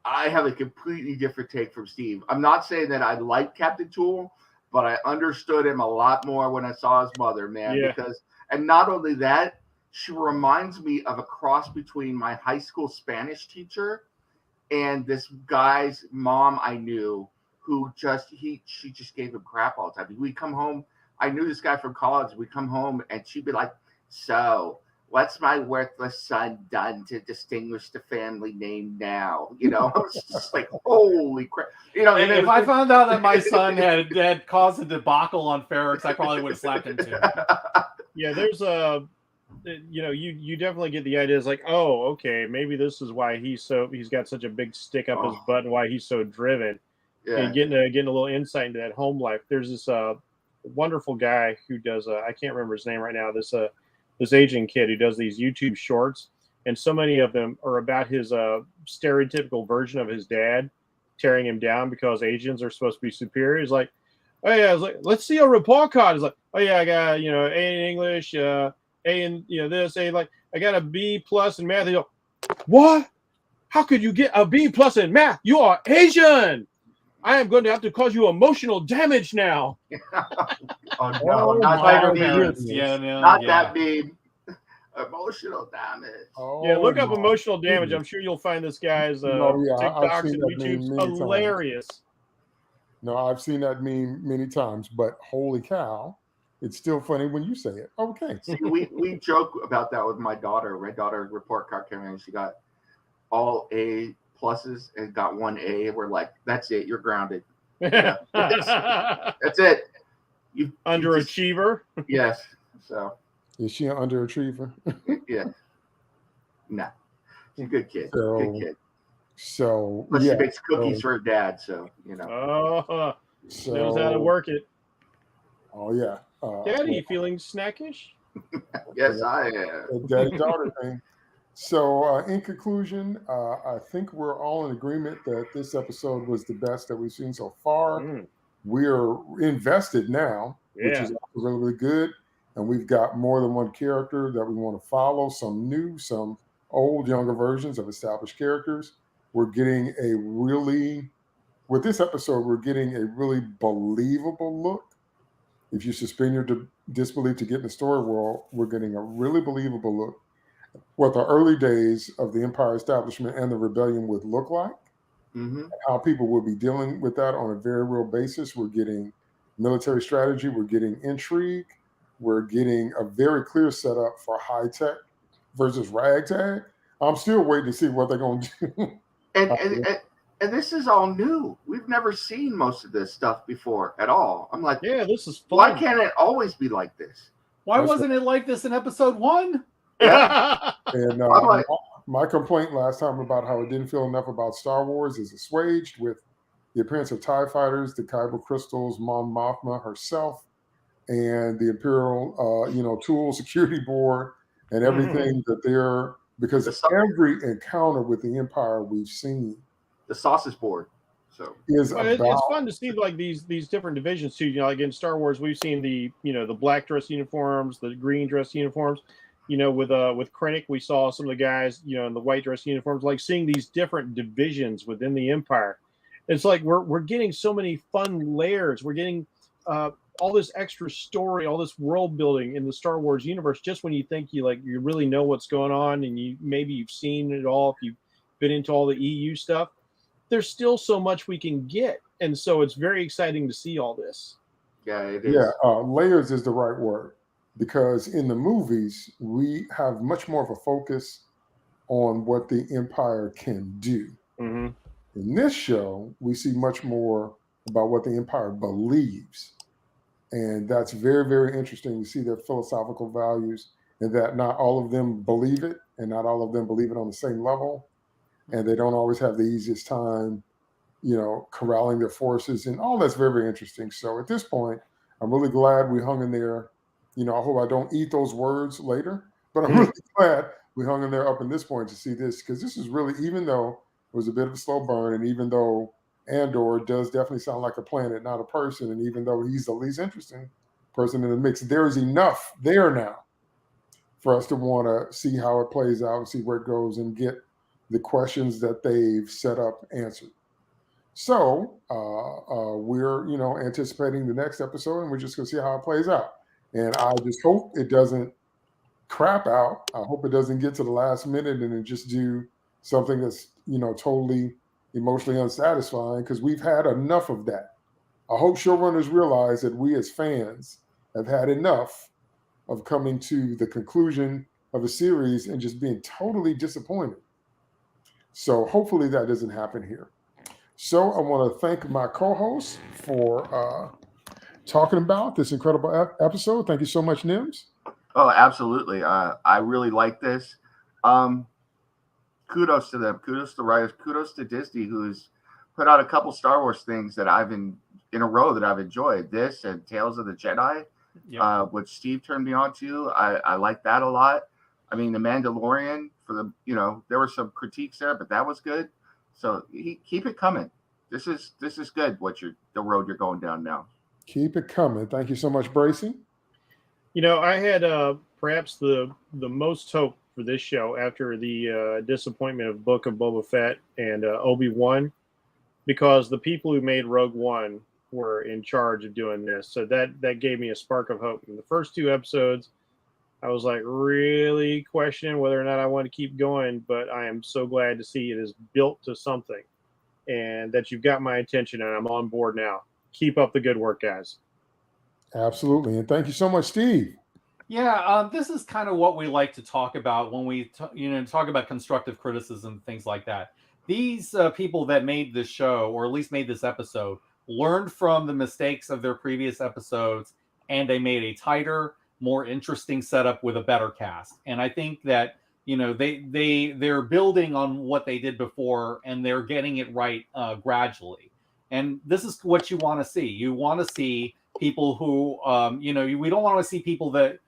I have a completely different take from Steve. I'm not saying that I like Captain Tool, but I understood him a lot more when I saw his mother, man. Yeah. And not only that, she reminds me of a cross between my high school Spanish teacher and this guy's mom I knew, who she just gave him crap all the time. We'd come home. I knew this guy from college. We'd come home and she'd be like, "So, what's my worthless son done to distinguish the family name now?" I was just like, holy crap. And if I found out that my son had caused a debacle on Ferrex, I probably would have slapped him too. Yeah, there's you definitely get the idea. It's like, oh, okay, maybe this is why he's got such a big stick up his butt and why he's so driven. Yeah. And getting a little insight into that home life. There's this wonderful guy who does I can't remember his name right now. This Asian kid who does these YouTube shorts, and so many of them are about his stereotypical version of his dad tearing him down because Asians are supposed to be superior. He's like, oh yeah, I was like, let's see a report card. He's like, oh yeah, I got A in English, A in this, A, like I got a B+ in math. They go, what? How could you get a B+ in math? You are Asian. I am going to have to cause you emotional damage now. Oh no, not that parents. that meme. Emotional damage. Yeah, look up emotional damage. I'm sure you'll find this guy's TikToks and YouTube's hilarious. No, I've seen that meme many times, but holy cow, it's still funny when you say it. Okay. See, we joke about that with my daughter. My daughter report card came in. She got all A+ and got 1 A. We're like, that's it. You're grounded. Yeah. That's it. You underachiever. Yes. So. Is she an underachiever? Yeah. No. She's a good kid. So, good kid. So but she makes cookies for her dad, so knows how to work it. Oh yeah. Daddy, feeling snackish? Yes, I am. Daddy-daughter thing. So in conclusion, I think we're all in agreement that this episode was the best that we've seen so far. We're invested now, which is really, really good. And we've got more than one character that we want to follow, some new, some old, younger versions of established characters. We're getting with this episode, we're getting a really believable look. If you suspend your disbelief to get in the story world, we're getting a really believable look what the early days of the Empire establishment and the rebellion would look like, how people will be dealing with that on a very real basis. We're getting military strategy, we're getting intrigue, we're getting a very clear setup for high tech versus ragtag. I'm still waiting to see what they're going to do. And this is all new. We've never seen most of this stuff before at all. I'm like, yeah, this is fun. Why can't it always be like this? Why wasn't it like this in episode 1? Yeah. And my complaint last time about how it didn't feel enough about Star Wars is assuaged with the appearance of TIE fighters, the Kyber crystals, Mon Mothma herself, and the Imperial, Tool Security Board, and everything that they're, because every encounter with the Empire we've seen, the sausage board. So it's fun to see like these different divisions too. Like in Star Wars, we've seen the black dress uniforms, the green dress uniforms. With Krennic, we saw some of the guys in the white dress uniforms. Like seeing these different divisions within the Empire, it's like we're getting so many fun layers. We're getting all this extra story, all this world building in the Star Wars universe. Just when you think you really know what's going on, and you've seen it all, if you've been into all the EU stuff. There's still so much we can get, and so it's very exciting to see all this. Yeah, it is. Yeah, layers is the right word, because in the movies we have much more of a focus on what the Empire can do. Mm-hmm. In this show, we see much more about what the Empire believes, and that's very, very interesting to see their philosophical values, and that not all of them believe it, and not all of them believe it on the same level. And they don't always have the easiest time, corralling their forces, and all that's very, very interesting. So at this point, I'm really glad we hung in there. I hope I don't eat those words later, but I'm really glad we hung in there up in this point to see this, because this is really, even though it was a bit of a slow burn, and even though Andor does definitely sound like a planet, not a person, and even though he's the least interesting person in the mix, there's enough there now for us to want to see how it plays out and see where it goes and get the questions that they've set up answered. So we're, anticipating the next episode, and we're just going to see how it plays out. And I just hope it doesn't crap out. I hope it doesn't get to the last minute and then just do something that's, totally emotionally unsatisfying, because we've had enough of that. I hope showrunners realize that we as fans have had enough of coming to the conclusion of a series and just being totally disappointed. So hopefully that doesn't happen here. So I want to thank my co-host for talking about this incredible episode. Thank you so much, Nims. Oh, absolutely. I really like this. Kudos to them. Kudos to the writers. Kudos to Disney, who's put out a couple Star Wars things that I've in a row that I've enjoyed. This and Tales of the Jedi, which Steve turned me on to. I like that a lot. I mean, The Mandalorian, there were some critiques there, but that was good. So keep it coming. This is good. The road you're going down now. Keep it coming. Thank you so much, Bracey. I had perhaps the most hope for this show after the disappointment of Book of Boba Fett and Obi-Wan, because the people who made Rogue One were in charge of doing this. So that gave me a spark of hope. In the first 2 episodes, I was like really questioning whether or not I want to keep going, but I am so glad to see it is built to something, and that you've got my attention, and I'm on board now. Keep up the good work, guys. Absolutely. And thank you so much, Steve. Yeah, this is kind of what we like to talk about when we talk about constructive criticism, things like that. These people that made this show, or at least made this episode, learned from the mistakes of their previous episodes, and they made a tighter, more interesting setup with a better cast. And I think that they're building on what they did before, and they're getting it right gradually. And this is what you want to see. You want to see people who we don't want to see people that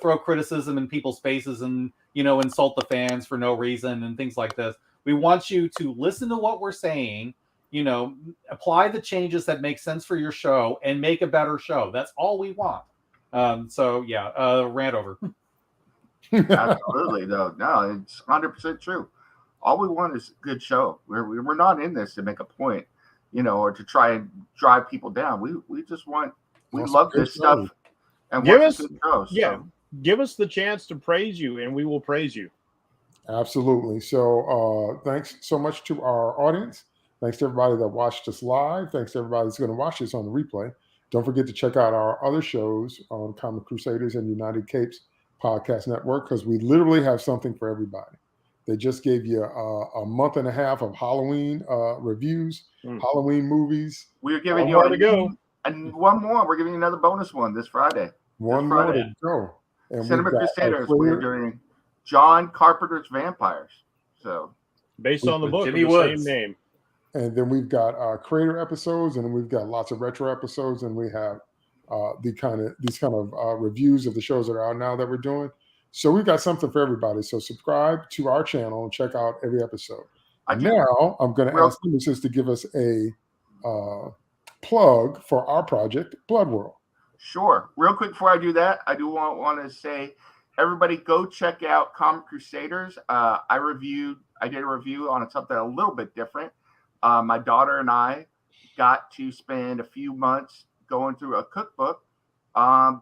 throw criticism in people's faces and insult the fans for no reason and things like this. We want you to listen to what we're saying, apply the changes that make sense for your show, and make a better show. That's all we want. Rant over. Absolutely, though. No, it's 100% true. All we want is a good show. We're not in this to make a point, or to try and drive people down. We just want, we love this stuff, and give watch us good shows. Yeah, give us the chance to praise you, and we will praise you. Absolutely. So thanks so much to our audience. Thanks to everybody that watched us live. Thanks to everybody that's going to watch this on the replay. Don't forget to check out our other shows on Comic Crusaders and United Capes Podcast Network, because we literally have something for everybody. They just gave you a month and a half of Halloween reviews, Halloween movies. We're giving One you more to go. And one more. We're giving you another bonus one this Friday. One more to go. And Cinema we've got Crusaders. We're doing John Carpenter's Vampires. So based on the book Jimmy with the Woods. same name. And then we've got creator episodes, and then we've got lots of retro episodes, and we have these kind of reviews of the shows that are out now that we're doing. So we've got something for everybody. So subscribe to our channel and check out every episode. Now I'm going to ask Nemesis to give us a plug for our project, Blood World. Sure. Real quick before I do that, I do want to say, everybody go check out Comic Crusaders. I did a review on something a little bit different. My daughter and I got to spend a few months going through a cookbook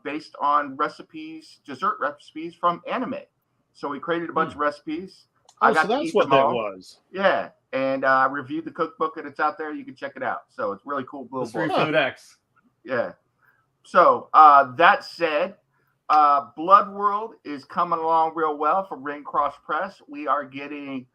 based on recipes, dessert recipes from anime. So we created a bunch of recipes. Oh, so that's what that was. Yeah. And I reviewed the cookbook, and it's out there. You can check it out. So it's really cool. Food X. Yeah. So that said, Blood World is coming along real well from Ring Cross Press. We are getting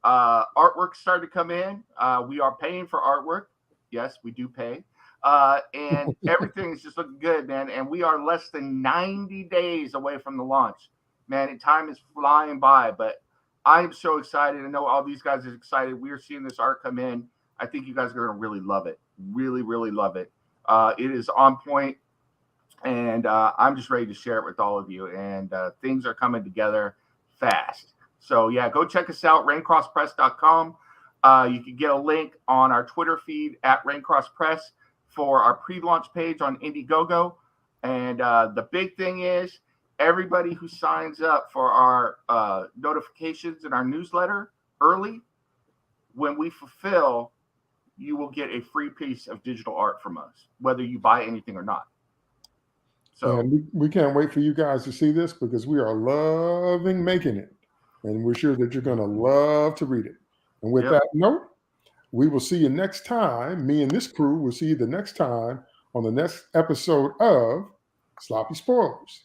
artwork starting to come in. We are paying for artwork. Yes, we do pay. And everything is just looking good, man. And we are less than 90 days away from the launch. Man, time is flying by, but I am so excited. I know all these guys are excited. We are seeing this art come in. I think you guys are going to really love it. Really, really love it. It is on point, and I'm just ready to share it with all of you. And things are coming together fast. So, yeah, go check us out, raincrosspress.com. You can get a link on our Twitter feed at raincrosspress for our pre-launch page on Indiegogo. And the big thing is, everybody who signs up for our notifications in our newsletter early, when we fulfill, you will get a free piece of digital art from us, whether you buy anything or not. So and we can't wait for you guys to see this, because we are loving making it. And we're sure that you're going to love to read it. And with that note, we will see you next time. Me and this crew will see you the next time on the next episode of Sloppy Spoilers.